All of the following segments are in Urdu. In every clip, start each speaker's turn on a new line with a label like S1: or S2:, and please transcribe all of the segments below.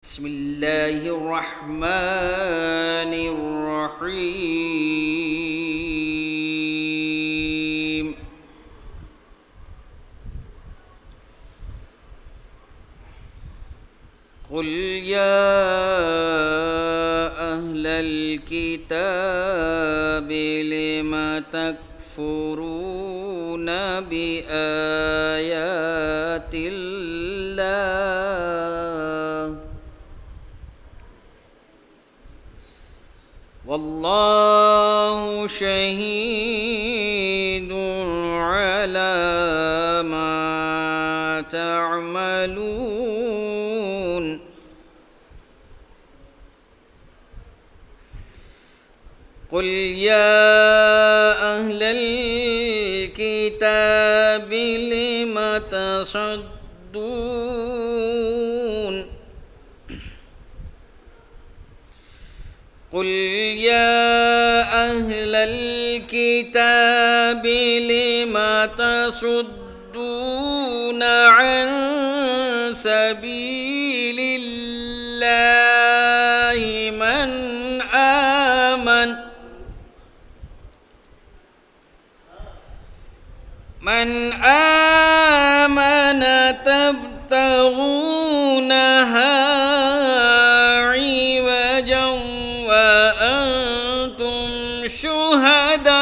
S1: بسم الله الرحمن الرحيم. قل يا أهل الكتاب لم تكفرون بآيات الله والله شهيد على ما تعملون. قل يا أهل الكتاب لم تصدون قل يا أهل الكتاب لم تصدون عن سبيل الله من آمن تبتغونها عوجا وأنتم شهداء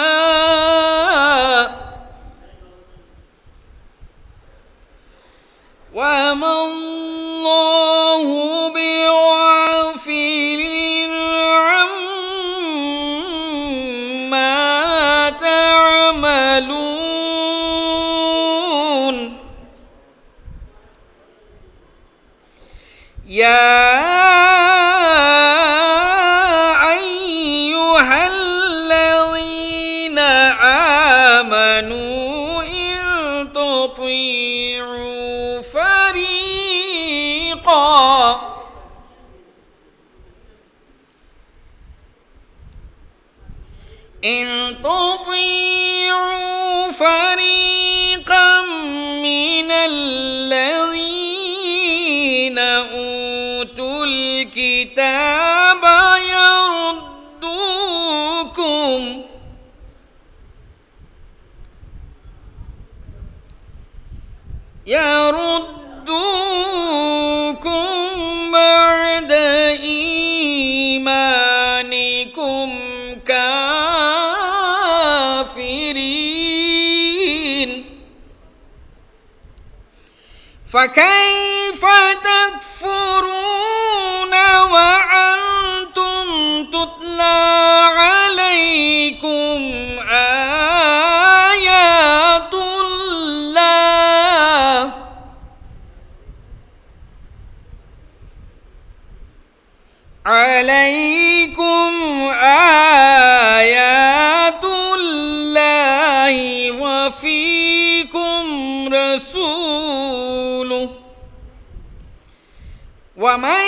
S1: وما الله بغافل عما تعملون. يا أيها الذين آمنوا إن تطيعوا فريقا من الذين أوتوا الكتاب يردوكم بعد إيمانكم كافرين فكيف تكفرون وأنتم تتلى عليكم آيات الله وفيكم رسوله ومن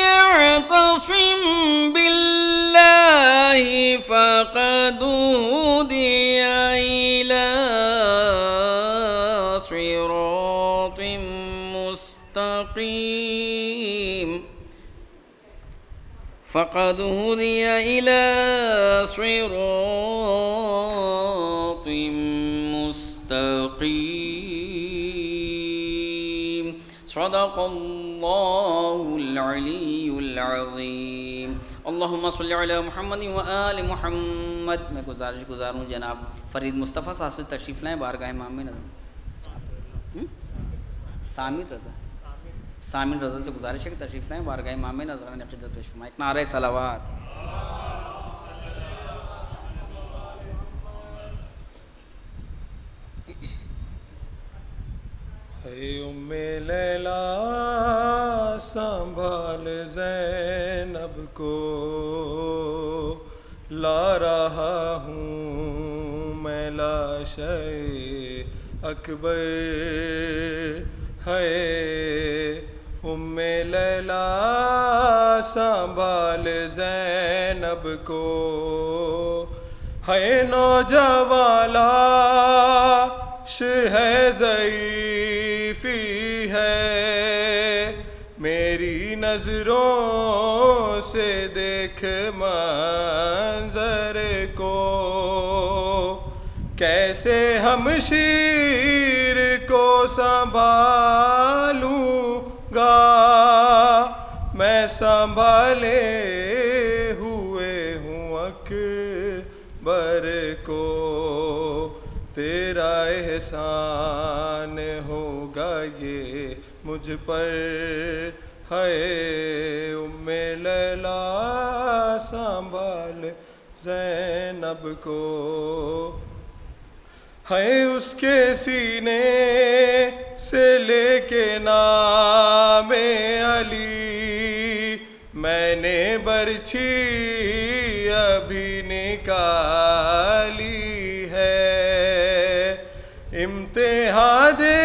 S1: يعتصم بالله فقد هدي إلى صراط مستقيم فقد هدي إلى صراط مستقيم. صدق الله العلی العظیم. اللہم صلی علی محمد و آل محمد. میں گزاروں جناب فرید مصطفیٰ صاحب سے تشریف لائیں بارگاہ امام میں نظر. سامر رضا سے گزارش ہے کہ تشریف لائیں بارگاہ امام میں نظران عقیدت پیش فرمائیں. ایک نعرہ صلوات.
S2: اے ام لیلا سنبھال زینب کو لا رہا ہوں میں لاشے اکبر ہے. ام لیلا سنبھال زینب کو ہے نوجوان لاش ہے ضعیفی ہے میری نظروں سے دیکھ منظر کو، کیسے ہم شیر کو سنبھالوں گا، میں سنبھالے ہوئے ہوں اکبر کو، تیرا احسان ہوگا یہ مجھ پر، ہے ام لیلا سنبھال زینب کو، ہے اس کے سینے سے لے کے نام علی، میں نے برچھی ابھی نکالی ہے، امتحان دے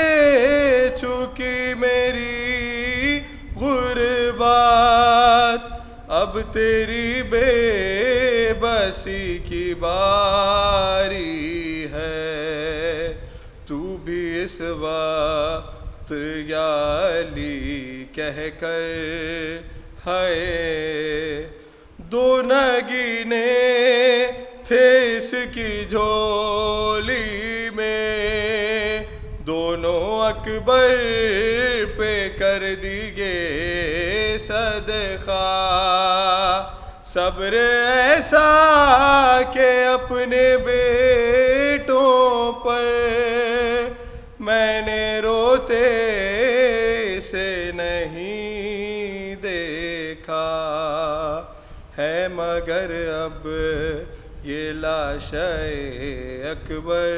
S2: چکی میری غربت، اب تیری بے بسی کی باری ہے، تو بھی اس وقت یا علی کہہ کر، ہے دو نگینے تھے اس کی جھولی میں، دونوں اکبر پہ کر دیے صدقہ، صبر ایسا کہ اپنے بیٹوں پر میں نے روتے سے نہیں دیکھا، ہے مگر اب یہ لاش اکبر،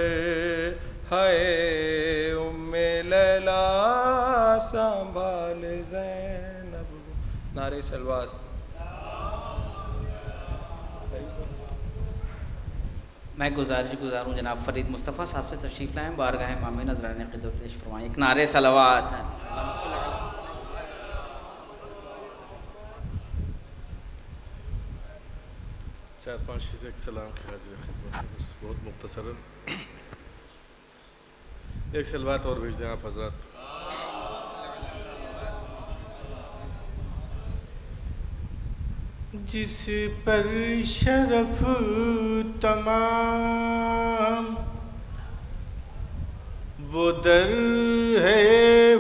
S2: ہے ام لیلا سنبھال زینب، نعرہ صلوات۔
S1: میں گزاروں جناب فرید مصطفیٰ صاحب سے تشریف لائیں، بارگاہ امام نذرانِ قدر پیش فرمائیں، ایک نعرہ صلوات ہے۔
S3: چار پانچ چیزیں ایک سلام کی حاضر خدمت ہے، بس بہت مختصراً ایک سلوات اور بھیج دیں آپ حضرات۔ جس پر شرف تمام وہ در ہے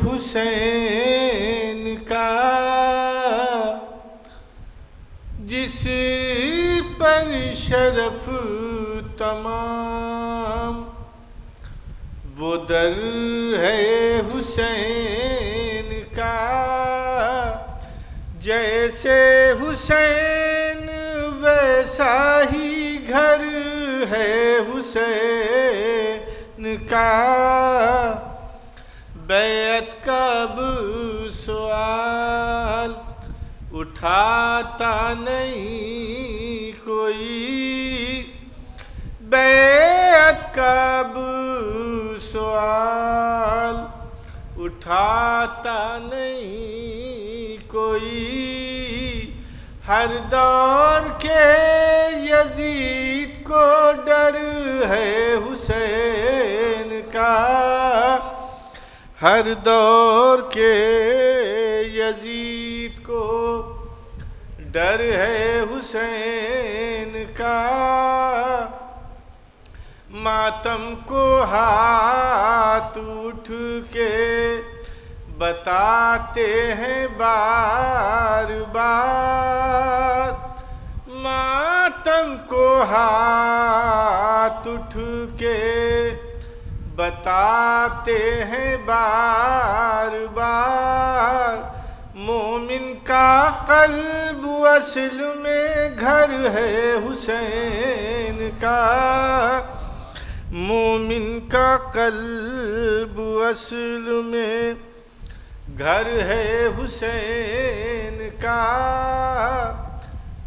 S3: حسین کا، جس پر شرف تمام وہ در ہے حسین کا، جیسے حسین ویسا ہی گھر ہے حسین کا، بیعت کا اب سوال اٹھاتا نہیں کوئی، بیعت کا اب سوال اٹھاتا نہیں کوئی، ہر دور کے یزید کو ڈر ہے حسین کا، ہر دور کے یزید کو ڈر ہے حسین کا، ماتم کو ہاتھ اٹھ کے بتاتے ہیں بار بار، ماتم کو ہاتھ اٹھ کے بتاتے ہیں بار بار، مومن کا قلب اصل میں گھر ہے حسین کا، مومن کا قلب اصل میں گھر ہے حسین کا،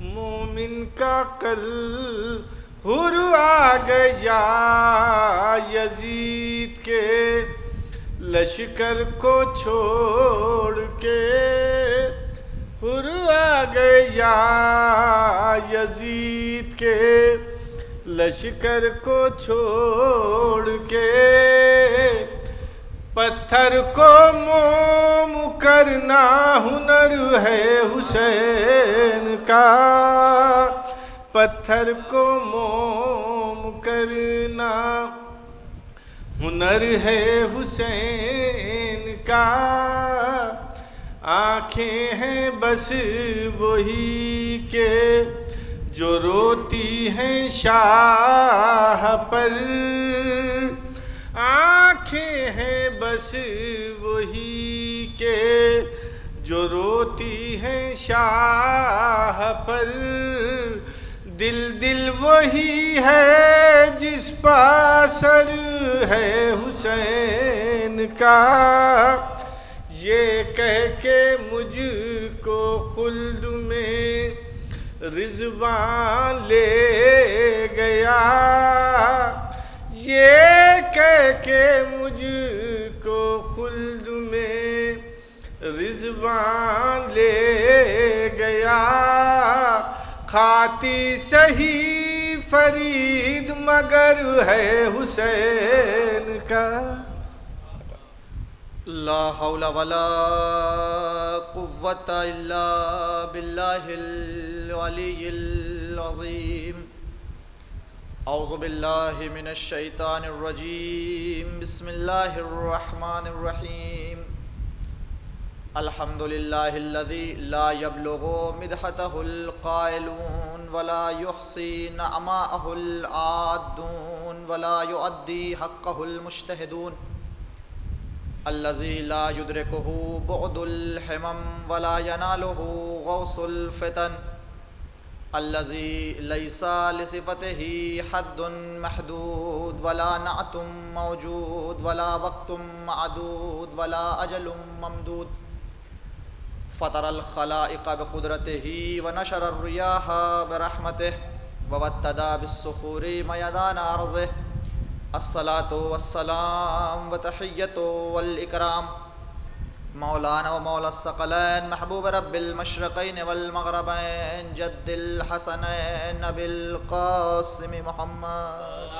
S3: مومن کا قلب حر آ گیا یزید کے لشکر کو چھوڑ کے، حر آ گیا یزید کے لشکر کو چھوڑ کے،
S2: پتھر کو موم کرنا ہنر ہے حسین کا، پتھر کو موم کرنا ہنر ہے حسین کا، آنکھیں ہیں بس وہی کہ جو روتی ہیں شاہ پر، آنکھیں ہیں بس وہی کہ جو روتی ہیں شاہ پر، دل دل وہی ہے جس پا اثر ہے حسین کا، یہ کہہ کے مجھ کو خلد میں رضوان لے گیا، یہ کہہ کے مجھ کو خلد میں رضوان لے گیا، کھاتی سہی فرید مگر ہے حسین کا۔
S4: لا حول ولا قوة الا باللہ العلی العظیم۔ اعوذ باللہ من الشیطان الرجیم، بسم اللہ الرحمن الرحیم۔ الحمد للہ الذی لا یبلغ مدحتہ القائلون ولا یحصی نعماءہ العادون ولا یؤدی حقہ المجتہدون، الذی لا یدرکہ بعد الحمم ولا ینالہ غوث الفتن، الذی لیس لصفتہ حد محدود ولا نعت موجود ولا وقت معدود ولا اجل ممدود، فطر الخلائق بقدرتہ ونشر الریاح برحمتہ ووتد بالصخور میدان ارضہ، الصلاة والسلام وتحیۃ والاکرام مولانا و مولا الثقلین محبوب رب المشرقین والمغربین جد الحسنین ابی القاسم محمد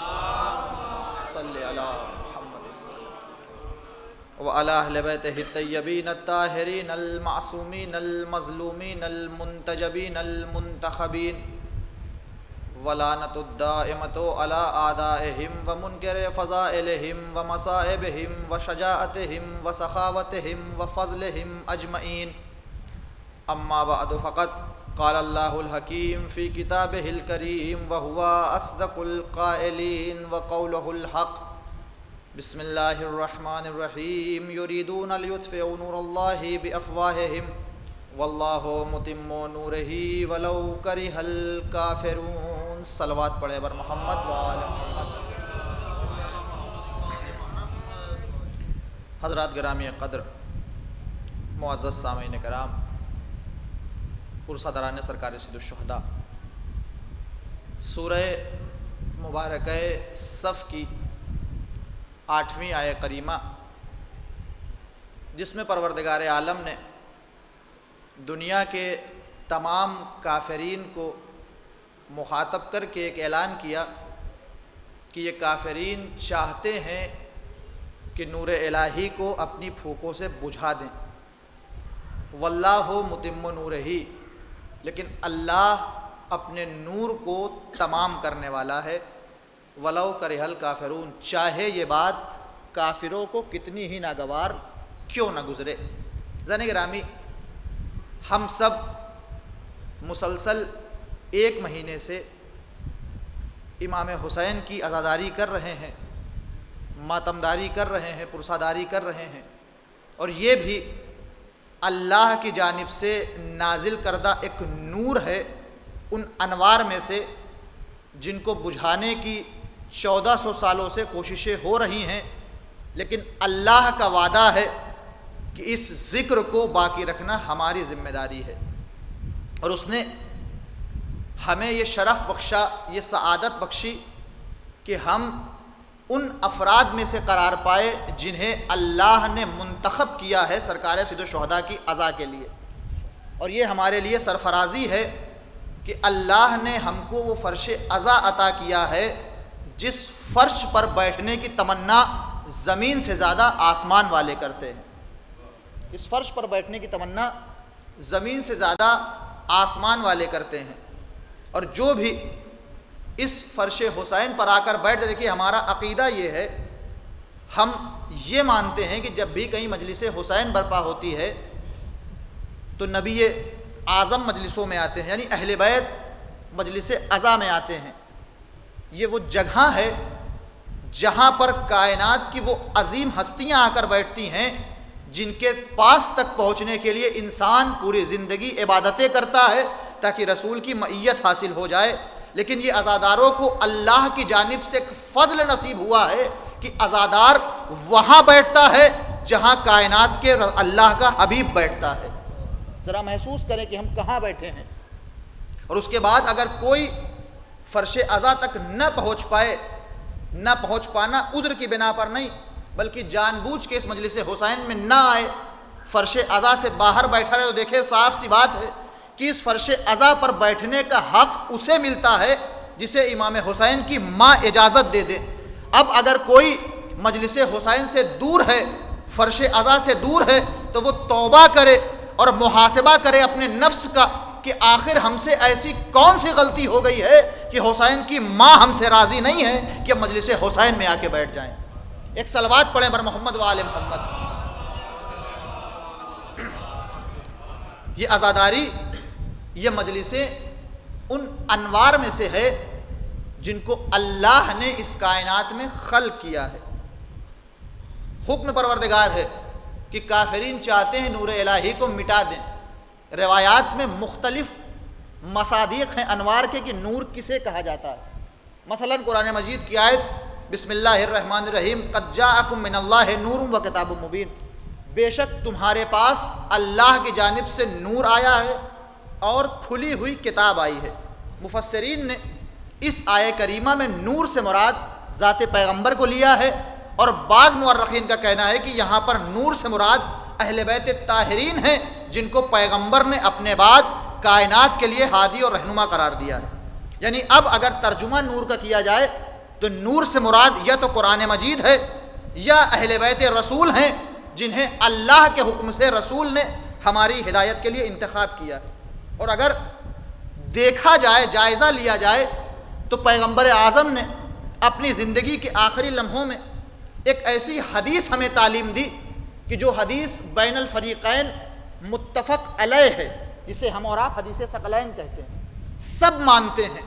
S4: صلی علی محمد وعلی اہل بیتہ الطیبین الطاہرین المعصومین المظلومین المنتجبین المنتخبین، ولعنت الدائمۃ علی اعدائہم ومنکر فضائلہم ومصائبہم وشجاعتہم وسخاوتہم وفضلہم اجمعین، اما بعد فقط قال اللہ الحکیم فی کتابہ الکریم وہو اصدق القائلین وقولہ الحق، بسم اللہ الرحمن الرحیم، یریدون لیطفئوا نور اللہ بافواہہم واللہ متم نورہ ولو کرہ الکافرون۔ صلوات پڑھے بر محمد وآل محمد۔ حضرات گرامی قدر، معزز سامعین کرام، پرصدران سرکار سید الشہداء، سورہ مبارکہ صف کی 8ویں آیہ کریمہ، جس میں پروردگار عالم نے دنیا کے تمام کافرین کو مخاطب کر کے ایک اعلان کیا کہ یہ کافرین چاہتے ہیں کہ نور الہی کو اپنی پھونکوں سے بجھا دیں، واللہ متم نورہ، لیکن اللہ اپنے نور کو تمام کرنے والا ہے، ولو کرہ الکافرون، چاہے یہ بات کافروں کو کتنی ہی ناگوار کیوں نہ گزرے۔ زن گرامی، ہم سب مسلسل 1 مہینے سے امام حسین کی عزاداری کر رہے ہیں، ماتمداری کر رہے ہیں، پرساداری کر رہے ہیں، اور یہ بھی اللہ کی جانب سے نازل کردہ ایک نور ہے ان انوار میں سے جن کو بجھانے کی 1400 سالوں سے کوششیں ہو رہی ہیں، لیکن اللہ کا وعدہ ہے کہ اس ذکر کو باقی رکھنا ہماری ذمہ داری ہے، اور اس نے ہمیں یہ شرف بخشا، یہ سعادت بخشی کہ ہم ان افراد میں سے قرار پائے جنہیں اللہ نے منتخب کیا ہے سرکار سید الشہداء کی عزا کے لیے، اور یہ ہمارے لیے سرفرازی ہے کہ اللہ نے ہم کو وہ فرش عزا عطا کیا ہے جس فرش پر بیٹھنے کی تمنا زمین سے زیادہ آسمان والے کرتے ہیں. اس فرش پر بیٹھنے کی تمنا زمین سے زیادہ آسمان والے کرتے ہیں. اور جو بھی اس فرش حسین پر آ کر بیٹھ جائے، دیکھیے ہمارا عقیدہ یہ ہے، ہم یہ مانتے ہیں کہ جب بھی کہیں مجلس حسین برپا ہوتی ہے تو نبی اعظم مجلسوں میں آتے ہیں، یعنی اہل بیت مجلس عزا میں آتے ہیں. یہ وہ جگہ ہے جہاں پر کائنات کی وہ عظیم ہستیاں آ کر بیٹھتی ہیں جن کے پاس تک پہنچنے کے لیے انسان پوری زندگی عبادتیں کرتا ہے تاکہ رسول کی معیت حاصل ہو جائے. لیکن یہ عزاداروں کو اللہ کی جانب سے ایک فضل نصیب ہوا ہے کہ عزادار وہاں بیٹھتا ہے جہاں کائنات کے اللہ کا حبیب بیٹھتا ہے. ذرا محسوس کریں کہ ہم کہاں بیٹھے ہیں. اور اس کے بعد اگر کوئی فرش عزا تک نہ پہنچ پائے، نہ پہنچ پانا عذر کی بنا پر نہیں بلکہ جان بوجھ کے اس مجلس حسین میں نہ آئے، فرش عزا سے باہر بیٹھا رہے، تو دیکھیں صاف سی بات ہے کہ اس فرش عزا پر بیٹھنے کا حق اسے ملتا ہے جسے امام حسین کی ماں اجازت دے دے. اب اگر کوئی مجلس حسین سے دور ہے، فرش عزا سے دور ہے، تو وہ توبہ کرے اور محاسبہ کرے اپنے نفس کا کہ آخر ہم سے ایسی کون سی غلطی ہو گئی ہے کہ حسین کی ماں ہم سے راضی نہیں ہے کہ مجلس حسین میں آ کے بیٹھ جائیں. ایک صلوات پڑھیں بر محمد و آل محمد. یہ عزاداری، یہ مجلسیں ان انوار میں سے ہے جن کو اللہ نے اس کائنات میں خلق کیا ہے. حکم پروردگار ہے کہ کافرین چاہتے ہیں نور الہی کو مٹا دیں. روایات میں مختلف مصادیق ہیں انوار کے کہ نور کسے کہا جاتا ہے. مثلا قرآن مجید کی آیت بسم اللہ الرحمن الرحیم قد جاءکم من اللہ نور و کتاب مبین، بے شک تمہارے پاس اللہ کی جانب سے نور آیا ہے اور کھلی ہوئی کتاب آئی ہے. مفسرین نے اس آیہ کریمہ میں نور سے مراد ذات پیغمبر کو لیا ہے، اور بعض مورخین کا کہنا ہے کہ یہاں پر نور سے مراد اہل بیت طاہرین ہیں جن کو پیغمبر نے اپنے بعد کائنات کے لیے ہادی اور رہنما قرار دیا ہے. یعنی اب اگر ترجمہ نور کا کیا جائے تو نور سے مراد یا تو قرآن مجید ہے یا اہل بیت رسول ہیں جنہیں اللہ کے حکم سے رسول نے ہماری ہدایت کے لیے انتخاب کیا. اور اگر دیکھا جائے، جائزہ لیا جائے، تو پیغمبر اعظم نے اپنی زندگی کے آخری لمحوں میں ایک ایسی حدیث ہمیں تعلیم دی کہ جو حدیث بین الفریقین متفق علیہ ہے، جسے ہم اور آپ حدیث ثقلین کہتے ہیں. سب مانتے ہیں،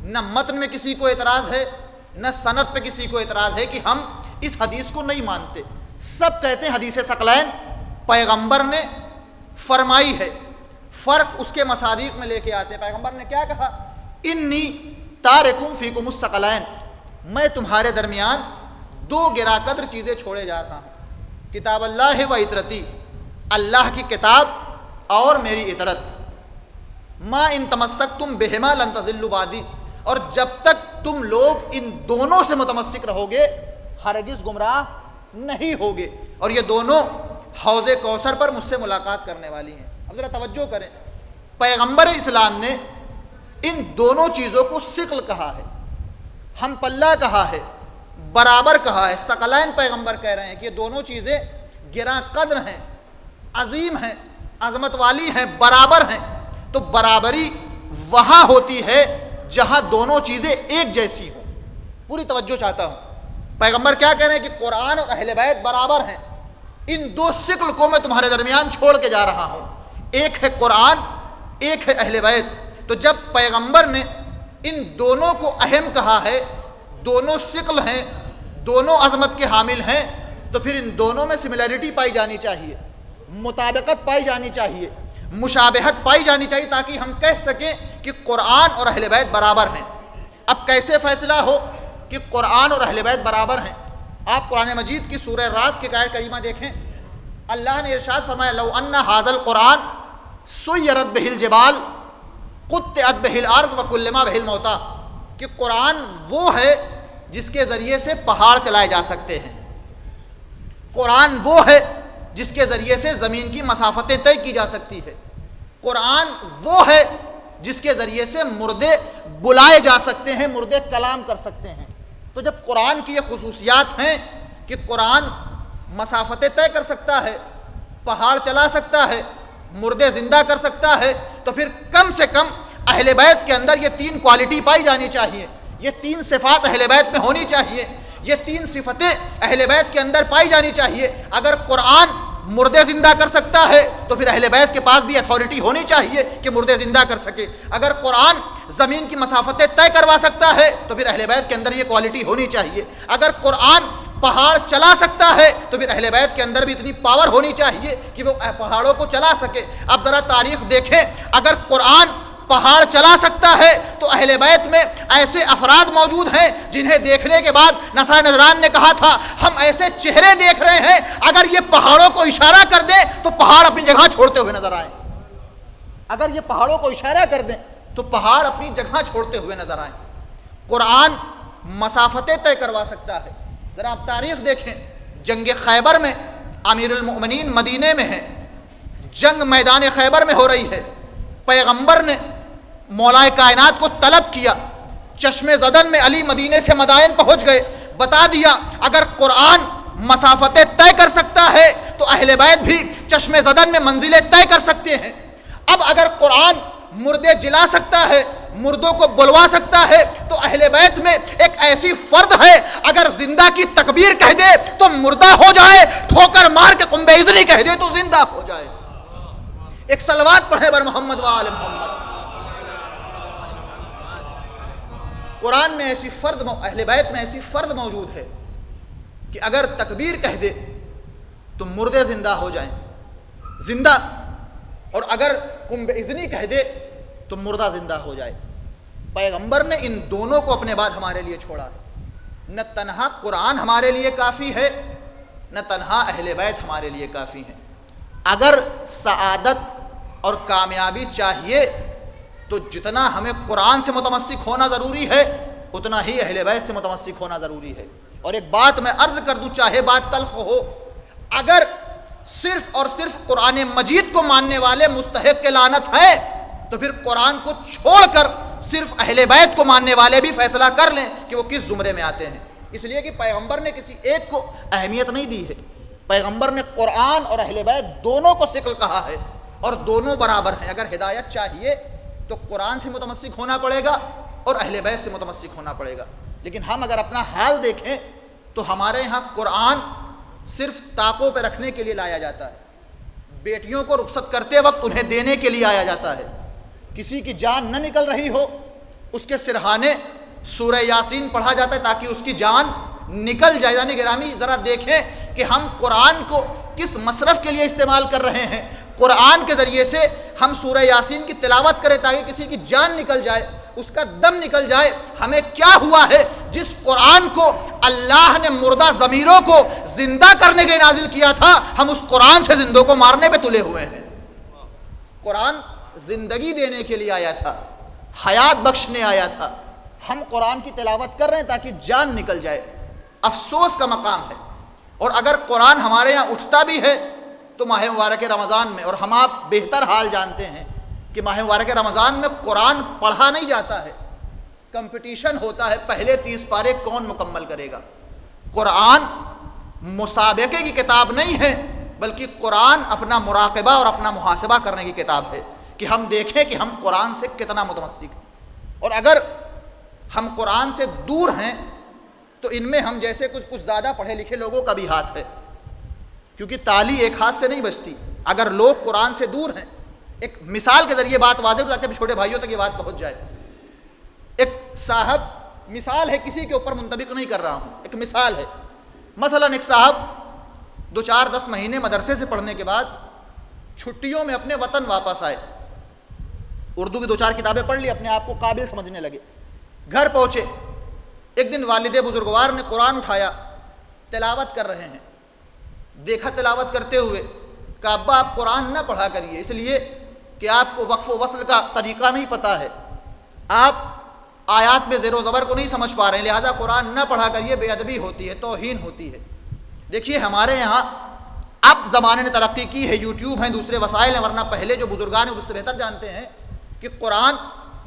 S4: نہ متن میں کسی کو اعتراض ہے نہ سند پہ کسی کو اعتراض ہے کہ ہم اس حدیث کو نہیں مانتے. سب کہتے ہیں حدیث ثقلین پیغمبر نے فرمائی ہے. فرق اس کے مصادیق میں لے کے آتے ہیں. پیغمبر نے کیا کہا؟ انی تارکم فیکم الثقلین، میں تمہارے درمیان دو گرا قدر چیزیں چھوڑے جا رہا ہوں، کتاب اللہ و عطرتی، اللہ کی کتاب اور میری عطرت. ما ان تمسکتم بہما لن تضلوا بعدی، اور جب تک تم لوگ ان دونوں سے متمسک رہو گے ہرگز گمراہ نہیں ہوگے. اور یہ دونوں حوض کوثر پر مجھ سے ملاقات کرنے والی ہیں. اب ذرا توجہ کریں، پیغمبر اسلام نے ان دونوں چیزوں کو ثقل کہا ہے، ہم پلہ کہا ہے، برابر کہا ہے. ثقلین پیغمبر کہہ رہے ہیں کہ یہ دونوں چیزیں گراں قدر ہیں، عظیم ہیں، عظمت والی ہیں، برابر ہیں. تو برابری وہاں ہوتی ہے جہاں دونوں چیزیں ایک جیسی ہوں. پوری توجہ چاہتا ہوں. پیغمبر کیا کہہ رہے ہیں کہ قرآن اور اہل بیت برابر ہیں. ان دو ثقل کو میں تمہارے درمیان چھوڑ کے جا رہا ہوں، ایک ہے قرآن، ایک ہے اہل بیت. تو جب پیغمبر نے ان دونوں کو اہم کہا ہے، دونوں ثقل ہیں، دونوں عظمت کے حامل ہیں، تو پھر ان دونوں میں سملیرٹی پائی جانی چاہیے، مطابقت پائی جانی چاہیے، مشابہت پائی جانی چاہیے، تاکہ ہم کہہ سکیں کہ قرآن اور اہل بیت برابر ہیں. اب کیسے فیصلہ ہو کہ قرآن اور اہل بیت برابر ہیں؟ آپ قرآن مجید کی سورہ رات کی آیت کریمہ دیکھیں. اللہ نے ارشاد فرمایا لو ان ھذا القرآن سیرت بہ الجبال قطعت بہ الارض وکلما بہ الموتى، کہ قرآن وہ ہے جس کے ذریعے سے پہاڑ چلائے جا سکتے ہیں. قرآن وہ ہے جس کے ذریعے سے زمین کی مسافتیں طے کی جا سکتی ہے. قرآن وہ ہے جس کے ذریعے سے مردے بلائے جا سکتے ہیں، مردے کلام کر سکتے ہیں. تو جب قرآن کی یہ خصوصیات ہیں کہ قرآن مسافتیں طے کر سکتا ہے، پہاڑ چلا سکتا ہے، مردے زندہ کر سکتا ہے، تو پھر کم سے کم اہل بیت کے اندر یہ 3 کوالٹی پائی جانی چاہیے، یہ 3 صفات اہل بیت میں ہونی چاہیے، یہ 3 صفتیں اہل بیت کے اندر پائی جانی چاہیے۔ اگر قرآن مردے زندہ کر سکتا ہے تو پھر اہل بیت کے پاس بھی اتھارٹی ہونی چاہیے کہ مردے زندہ کر سکے۔ اگر قرآن زمین کی مسافتیں طے کروا سکتا ہے تو پھر اہل بیت کے اندر یہ کوالٹی ہونی چاہیے۔ اگر قرآن پہاڑ چلا سکتا ہے تو پھر اہل بیت کے اندر بھی اتنی پاور ہونی چاہیے کہ وہ پہاڑوں کو چلا سکے۔ اب ذرا تاریخ دیکھیں، اگر قرآن پہاڑ چلا سکتا ہے تو اہل بیت میں ایسے افراد موجود ہیں جنہیں دیکھنے کے بعد نصارہ نجران نے کہا تھا ہم ایسے چہرے دیکھ رہے ہیں اگر یہ پہاڑوں کو اشارہ کر دیں تو پہاڑ اپنی جگہ چھوڑتے ہوئے نظر آئیں۔ اگر یہ پہاڑوں کو اشارہ کر دیں تو پہاڑ اپنی جگہ چھوڑتے ہوئے نظر آئیں۔ قرآن مسافتیں طے کروا سکتا ہے۔ ذرا آپ تاریخ دیکھیں، جنگ خیبر میں امیر المؤمنین مدینے میں ہیں، جنگ میدان خیبر میں ہو رہی ہے، پیغمبر نے مولا کائنات کو طلب کیا، چشم زدن میں علی مدینے سے مدائن پہنچ گئے، بتا دیا اگر قرآن مسافتیں طے کر سکتا ہے تو اہل بیت بھی چشم زدن میں منزلیں طے کر سکتے ہیں۔ اب اگر قرآن مردے جلا سکتا ہے، مردوں کو بلوا سکتا ہے، تو اہل بیت میں ایک ایسی فرد ہے اگر زندہ کی تکبیر کہہ دے تو مردہ ہو جائے، ٹھوکر مار کے قنبِ اذنی کہہ دے تو زندہ ہو جائے۔ ایک صلوات پڑھے بر محمد و آل محمد۔ قرآن میں ایسی فرد، اہل بیت میں ایسی فرد موجود ہے کہ اگر تکبیر کہہ دے تو مردے زندہ ہو جائیں، زندہ، اور اگر قنبِ اذنی کہہ دے تو مردہ زندہ ہو جائے۔ پیغمبر نے ان دونوں کو اپنے بعد ہمارے لیے چھوڑا ہے۔ نہ تنہا قرآن ہمارے لیے کافی ہے، نہ تنہا اہل بیت ہمارے لیے کافی ہیں۔ اگر سعادت اور کامیابی چاہیے تو جتنا ہمیں قرآن سے متمسک ہونا ضروری ہے اتنا ہی اہل بیت سے متمسک ہونا ضروری ہے۔ اور ایک بات میں عرض کر دوں، چاہے بات تلخ ہو، اگر صرف اور صرف قرآن مجید کو ماننے والے مستحق لعنت ہیں تو پھر قرآن کو چھوڑ کر صرف اہل بیت کو ماننے والے بھی فیصلہ کر لیں کہ وہ کس زمرے میں آتے ہیں، اس لیے کہ پیغمبر نے کسی ایک کو اہمیت نہیں دی ہے۔ پیغمبر نے قرآن اور اہل بیت دونوں کو ثقل کہا ہے اور دونوں برابر ہیں۔ اگر ہدایت چاہیے تو قرآن سے متمسک ہونا پڑے گا اور اہل بیت سے متمسک ہونا پڑے گا۔ لیکن ہم اگر اپنا حال دیکھیں تو ہمارے ہاں قرآن صرف طاقوں پہ رکھنے کے لیے لایا جاتا ہے، بیٹیوں کو رخصت کرتے وقت انہیں دینے کے لیے آیا جاتا ہے، کسی کی جان نہ نکل رہی ہو اس کے سرہانے سورہ یاسین پڑھا جاتا ہے تاکہ اس کی جان نکل جائے۔ یعنی گرامی ذرا دیکھیں کہ ہم قرآن کو کس مصرف کے لیے استعمال کر رہے ہیں۔ قرآن کے ذریعے سے ہم سورہ یاسین کی تلاوت کریں تاکہ کسی کی جان نکل جائے، اس کا دم نکل جائے۔ ہمیں کیا ہوا ہے؟ جس قرآن کو اللہ نے مردہ ضمیروں کو زندہ کرنے کے نازل کیا تھا، ہم اس قرآن سے زندوں کو مارنے پہ تلے ہوئے ہیں۔ قرآن زندگی دینے کے لیے آیا تھا، حیات بخشنے آیا تھا، ہم قرآن کی تلاوت کر رہے ہیں تاکہ جان نکل جائے۔ افسوس کا مقام ہے۔ اور اگر قرآن ہمارے یہاں اٹھتا بھی ہے تو ماہ مبارک رمضان میں، اور ہم آپ بہتر حال جانتے ہیں کہ ماہ مبارک رمضان میں قرآن پڑھا نہیں جاتا ہے، کمپٹیشن ہوتا ہے پہلے 30 پارے کون مکمل کرے گا۔ قرآن مسابقے کی کتاب نہیں ہے بلکہ قرآن اپنا مراقبہ اور اپنا محاسبہ کرنے کی کتاب ہے کہ ہم دیکھیں کہ ہم قرآن سے کتنا متمسک ہیں۔ اور اگر ہم قرآن سے دور ہیں تو ان میں ہم جیسے کچھ زیادہ پڑھے لکھے لوگوں کا بھی ہاتھ ہے، کیونکہ تالی ایک ہاتھ سے نہیں بجتی۔ اگر لوگ قرآن سے دور ہیں، ایک مثال کے ذریعے بات واضح ہو جاتی ہے، چھوٹے بھائیوں تک یہ بات پہنچ جائے۔ ایک صاحب، مثال ہے، کسی کے اوپر منطبق نہیں کر رہا ہوں، ایک مثال ہے۔ مثلا ایک صاحب 2-4-10 مہینے مدرسے سے پڑھنے کے بعد چھٹیوں میں اپنے وطن واپس آئے، اردو کی 2-4 کتابیں پڑھ لی، اپنے آپ کو قابل سمجھنے لگے۔ گھر پہنچے، ایک دن والد بزرگوار نے قرآن اٹھایا، تلاوت کر رہے ہیں، دیکھا تلاوت کرتے ہوئے، کہا ابا آپ قرآن نہ پڑھا کریے، اس لیے کہ آپ کو وقف و وصل کا طریقہ نہیں پتہ ہے، آپ آیات میں زیر و زبر کو نہیں سمجھ پا رہے ہیں، لہٰذا قرآن نہ پڑھا کریے، بے ادبی ہوتی ہے، توہین ہوتی ہے۔ دیکھیے ہمارے یہاں اب زمانے نے ترقی کی ہے، یوٹیوب ہیں، دوسرے وسائل ہیں، ورنہ پہلے جو بزرگان ہیں اس سے بہتر جانتے ہیں کہ قرآن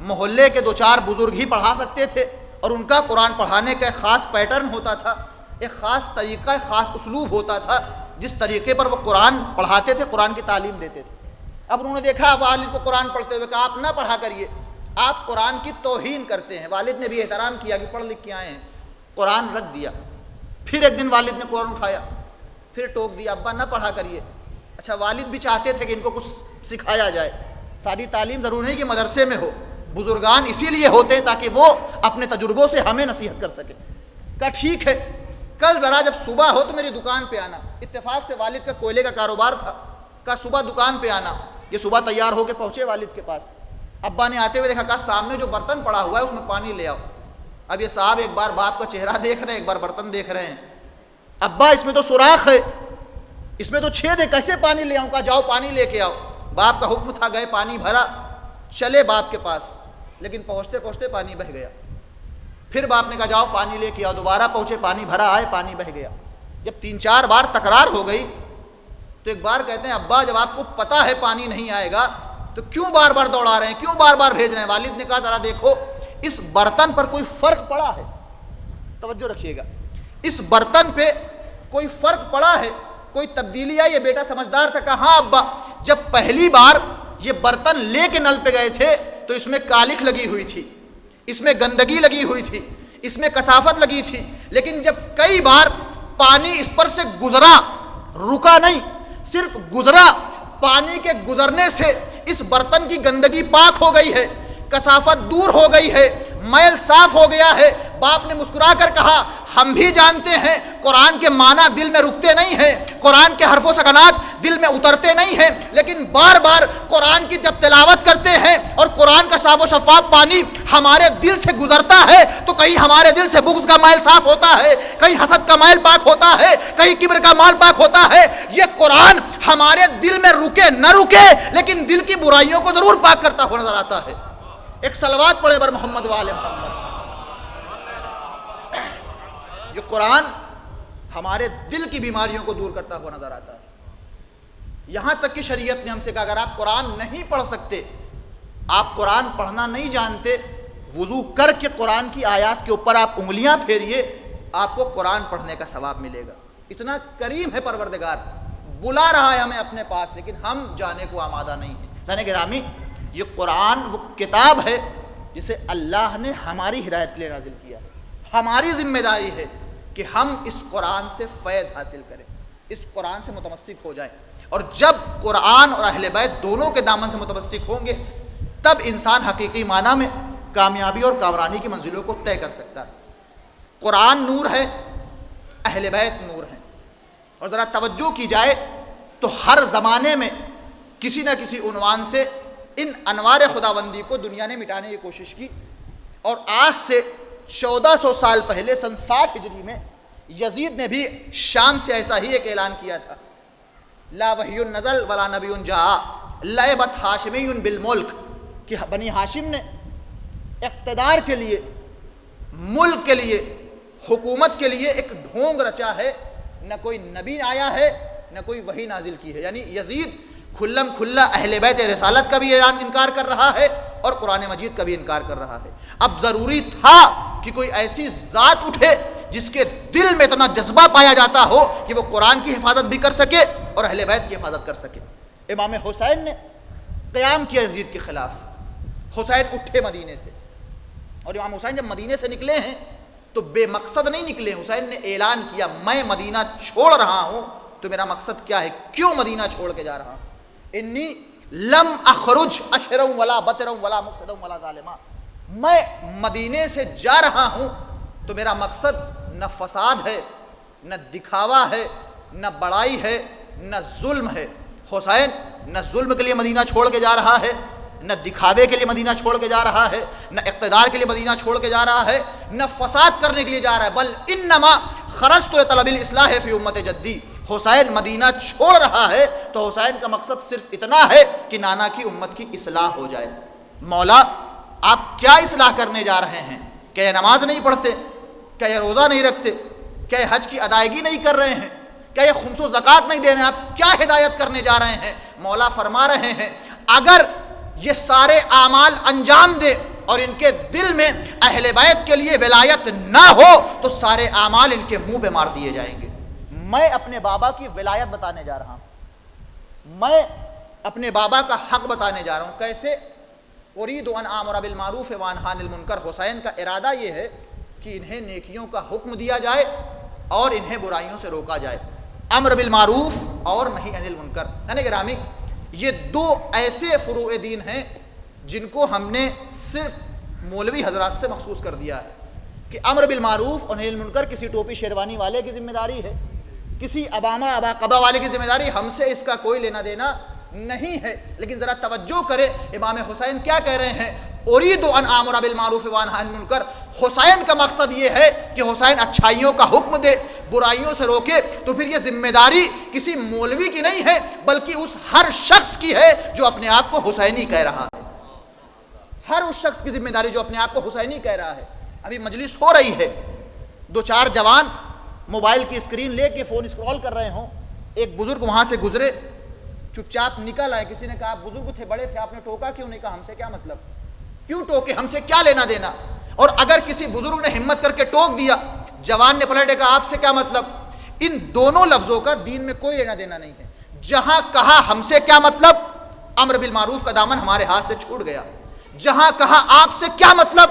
S4: محلے کے 2-4 بزرگ ہی پڑھا سکتے تھے اور ان کا قرآن پڑھانے کا ایک خاص پیٹرن ہوتا تھا۔ ایک خاص طریقہ، خاص اسلوب ہوتا تھا جس طریقے پر وہ قرآن پڑھاتے تھے، قرآن کی تعلیم دیتے تھے۔ اب انہوں نے دیکھا والد کو قرآن پڑھتے ہوئے، کہا آپ نہ پڑھا کریے، آپ قرآن کی توہین کرتے ہیں۔ والد نے بھی احترام کیا کہ پڑھ لکھ کے آئے ہیں، قرآن رکھ دیا۔ پھر ایک دن والد نے قرآن اٹھایا، پھر ٹوک دیا، ابا نہ پڑھا کریے۔ اچھا والد بھی چاہتے تھے کہ ان کو کچھ سکھایا جائے، ساری تعلیم ضروری نہیں کہ مدرسے میں ہو، بزرگان اسی لیے ہوتے ہیں تاکہ وہ اپنے تجربوں سے ہمیں نصیحت کر سکیں۔ کہا ٹھیک ہے، کل ذرا جب صبح ہو تو میری دکان پہ آنا۔ اتفاق سے والد کا کوئلے کا کاروبار تھا، کہا صبح دکان پہ آنا۔ یہ صبح تیار ہو کے پہنچے والد کے پاس، ابا نے آتے ہوئے دیکھا، کہا سامنے جو برتن پڑا ہوا ہے اس میں پانی لے آؤ۔ اب یہ صاحب ایک بار باپ کا چہرہ دیکھ رہے ہیں، ایک بار برتن دیکھ رہے ہیں۔ ابا اس میں تو سوراخ ہے، اس میں تو چھید ہے، کیسے پانی لے آؤں؟ کہا جاؤ پانی لے کے آؤ۔ باپ کا حکم تھا، گئے پانی بھرا، چلے باپ کے پاس، لیکن پہنچتے پہنچتے پانی بہہ گیا۔ پھر باپ نے کہا جاؤ پانی لے کے آؤ، دوبارہ پہنچے، پانی بھرا، آئے، پانی بہہ گیا۔ جب 3-4 بار تکرار ہو گئی تو ایک بار کہتے ہیں ابا جب آپ کو پتا ہے پانی نہیں آئے گا تو کیوں بار بار دوڑا رہے ہیں، کیوں بار بار بھیج رہے ہیں؟ والد نے کہا ذرا دیکھو اس برتن پر کوئی فرق پڑا ہے، توجہ رکھیے گا، اس برتن پہ کوئی فرق پڑا ہے، کوئی تبدیلی آئی؟ یہ بیٹا سمجھدار تھا، کہا ہاں ابا، جب پہلی بار یہ برتن لے کے نل پہ گئے تھے تو اس میں کالکھ لگی ہوئی تھی، اس میں گندگی لگی ہوئی تھی، اس میں کثافت لگی تھی، لیکن جب کئی بار پانی اس پر سے گزرا، رکا نہیں، صرف گزرا، پانی کے گزرنے سے اس برتن کی گندگی پاک ہو گئی ہے، کثافت دور ہو گئی ہے، میل صاف ہو گیا ہے۔ باپ نے مسکرا کر کہا ہم بھی جانتے ہیں قرآن کے معنی دل میں رکتے نہیں ہیں، قرآن کے حرف و سکنات دل میں اترتے نہیں ہیں، لیکن بار بار قرآن کی جب تلاوت کرتے ہیں اور قرآن کا صاف و شفاف پانی ہمارے دل سے گزرتا ہے تو کہیں ہمارے دل سے بغض کا میل صاف ہوتا ہے، کہیں حسد کا میل پاک ہوتا ہے، کہیں کبر کا میل پاک ہوتا ہے۔ یہ قرآن ہمارے دل میں رکے نہ رکے لیکن دل کی برائیوں کو ضرور پاک کرتا ہوا نظر آتا ہے۔ ایک صلوات پڑھے بر محمد وآل محمد۔ یہ قرآن ہمارے دل کی بیماریوں کو دور کرتا ہوا نظر آتا ہے۔ یہاں تک کہ شریعت نے ہم سے کہا اگر آپ قرآن نہیں پڑھ سکتے، آپ قرآن پڑھنا نہیں جانتے، وضو کر کے قرآن کی آیات کے اوپر آپ انگلیاں پھیریے، آپ کو قرآن پڑھنے کا ثواب ملے گا۔ اتنا کریم ہے پروردگار، بلا رہا ہے ہمیں اپنے پاس، لیکن ہم جانے کو آمادہ نہیں ہیں۔ سن گرامی، یہ قرآن وہ کتاب ہے جسے اللہ نے ہماری ہدایت کے لیے نازل کیا ہے۔ ہماری ذمہ داری ہے کہ ہم اس قرآن سے فیض حاصل کریں، اس قرآن سے متمسک ہو جائیں، اور جب قرآن اور اہل بیت دونوں کے دامن سے متمسک ہوں گے تب انسان حقیقی معنی میں کامیابی اور کامرانی کی منزلوں کو طے کر سکتا ہے۔ قرآن نور ہے، اہل بیت نور ہیں، اور ذرا توجہ کی جائے تو ہر زمانے میں کسی نہ کسی عنوان سے ان انوار خداوندی کو دنیا نے مٹانے کی کوشش کی، اور آج سے 1400 سال پہلے سن 60 ہجری میں یزید نے بھی شام سے ایسا ہی ایک اعلان کیا تھا، لا وحی نزل ولا نبی جاء لعبت ہاشمی بالملک، کہ بنی ہاشم نے اقتدار کے لیے، ملک کے لیے، حکومت کے لیے ایک ڈھونگ رچا ہے، نہ کوئی نبی آیا ہے نہ کوئی وحی نازل کی ہے۔ یعنی یزید کھلم کھلا اہل بیت رسالت کا بھی اعلان انکار کر رہا ہے اور قرآن مجید کا بھی انکار کر رہا ہے۔ اب ضروری تھا کہ کوئی ایسی ذات اٹھے جس کے دل میں اتنا جذبہ پایا جاتا ہو کہ وہ قرآن کی حفاظت بھی کر سکے اور اہل بیت کی حفاظت کر سکے۔ امام حسین نے قیام کیا یزید کے خلاف، حسین اٹھے مدینے سے، اور امام حسین جب مدینے سے نکلے ہیں تو بے مقصد نہیں نکلے، حسین نے اعلان کیا میں مدینہ چھوڑ رہا ہوں، تو میرا مقصد کیا ہے، کیوں مدینہ چھوڑ کے جا رہا ہوں؟ انی لم اخرج اشرا ولا بطرا ولا مفسدا ولا ظالما، میں مدینے سے جا رہا ہوں تو میرا مقصد نہ فساد ہے، نہ دکھاوا ہے، نہ بڑائی ہے، نہ ظلم ہے۔ حسین نہ ظلم کے لیے مدینہ چھوڑ کے جا رہا ہے، نہ دکھاوے کے لیے مدینہ چھوڑ کے جا رہا ہے، نہ اقتدار کے لیے مدینہ چھوڑ کے جا رہا ہے، نہ فساد کرنے کے لیے جا رہا ہے، بل انما خرجت لطلب الاصلاح فی امت جدی۔ حسین مدینہ چھوڑ رہا ہے تو حسین کا مقصد صرف اتنا ہے کہ نانا کی امت کی اصلاح ہو جائے۔ مولا آپ کیا اصلاح کرنے جا رہے ہیں؟ کیا یہ نماز نہیں پڑھتے؟ کیا یہ روزہ نہیں رکھتے؟ کیا یہ حج کی ادائیگی نہیں کر رہے ہیں؟ کیا یہ خمس و زکوٰۃ نہیں دے رہے ہیں؟ آپ کیا ہدایت کرنے جا رہے ہیں؟ مولا فرما رہے ہیں اگر یہ سارے اعمال انجام دے اور ان کے دل میں اہل بیت کے لیے ولایت نہ ہو تو سارے اعمال ان کے منہ پہ مار دیے جائیں گے۔ میں اپنے بابا کی ولایت بتانے جا رہا ہوں، میں اپنے بابا کا حق بتانے جا رہا ہوں۔ کیسے؟ اريد ان آمر بالمعروف وانہی عن المنکر، حسین کا ارادہ یہ ہے کہ انہیں نیکیوں کا حکم دیا جائے اور انہیں برائیوں سے روکا جائے، امر بالمعروف اور نہی عن المنکر۔ یعنی گرامی، یہ دو ایسے فروع دین ہیں جن کو ہم نے صرف مولوی حضرات سے مخصوص کر دیا ہے کہ امر بالمعروف اور نہی عن المنکر کسی ٹوپی شیروانی والے کی ذمہ داری ہے، کسی اباما ابا قبا والے کی ذمہ داری، ہم سے اس کا کوئی لینا دینا نہیں ہے۔ لیکن ذرا توجہ کرے، امام حسین کیا کہہ رہے ہیں؟ اريد ان آمر بالمعروف وانہی عن المنکر۔ حسین کا مقصد یہ ہے کہ حسین اچھائیوں کا حکم دے، برائیوں سے روکے۔ تو پھر یہ ذمہ داری کسی مولوی کی نہیں ہے بلکہ اس ہر شخص کی ہے جو اپنے آپ کو حسینی کہہ رہا ہے، ہر اس شخص کی ذمہ داری جو اپنے آپ کو حسینی کہہ رہا ہے۔ ابھی مجلس ہو رہی ہے، دو چار جوان موبائل کی اسکرین لے کے فون اسکرول کر رہے ہوں، ایک بزرگ وہاں سے گزرے، چپ چاپ نکل آئے، کسی نے کہا آپ بزرگ تھے، بڑے تھے، آپ نے ٹوکا کیوں نہیں؟ کہا ہم سے کیا مطلب، کیوں ٹوکے، ہم سے کیا لینا دینا؟ اور اگر کسی بزرگ نے ہمت کر کے ٹوک دیا، جوان نے پلٹ کے کہا آپ سے کیا مطلب، ان دونوں لفظوں کا دین میں کوئی لینا دینا نہیں ہے۔ جہاں کہا ہم سے کیا مطلب، امر بالمعروف کا دامن ہمارے ہاتھ سے چھوٹ گیا، جہاں کہا آپ سے کیا مطلب،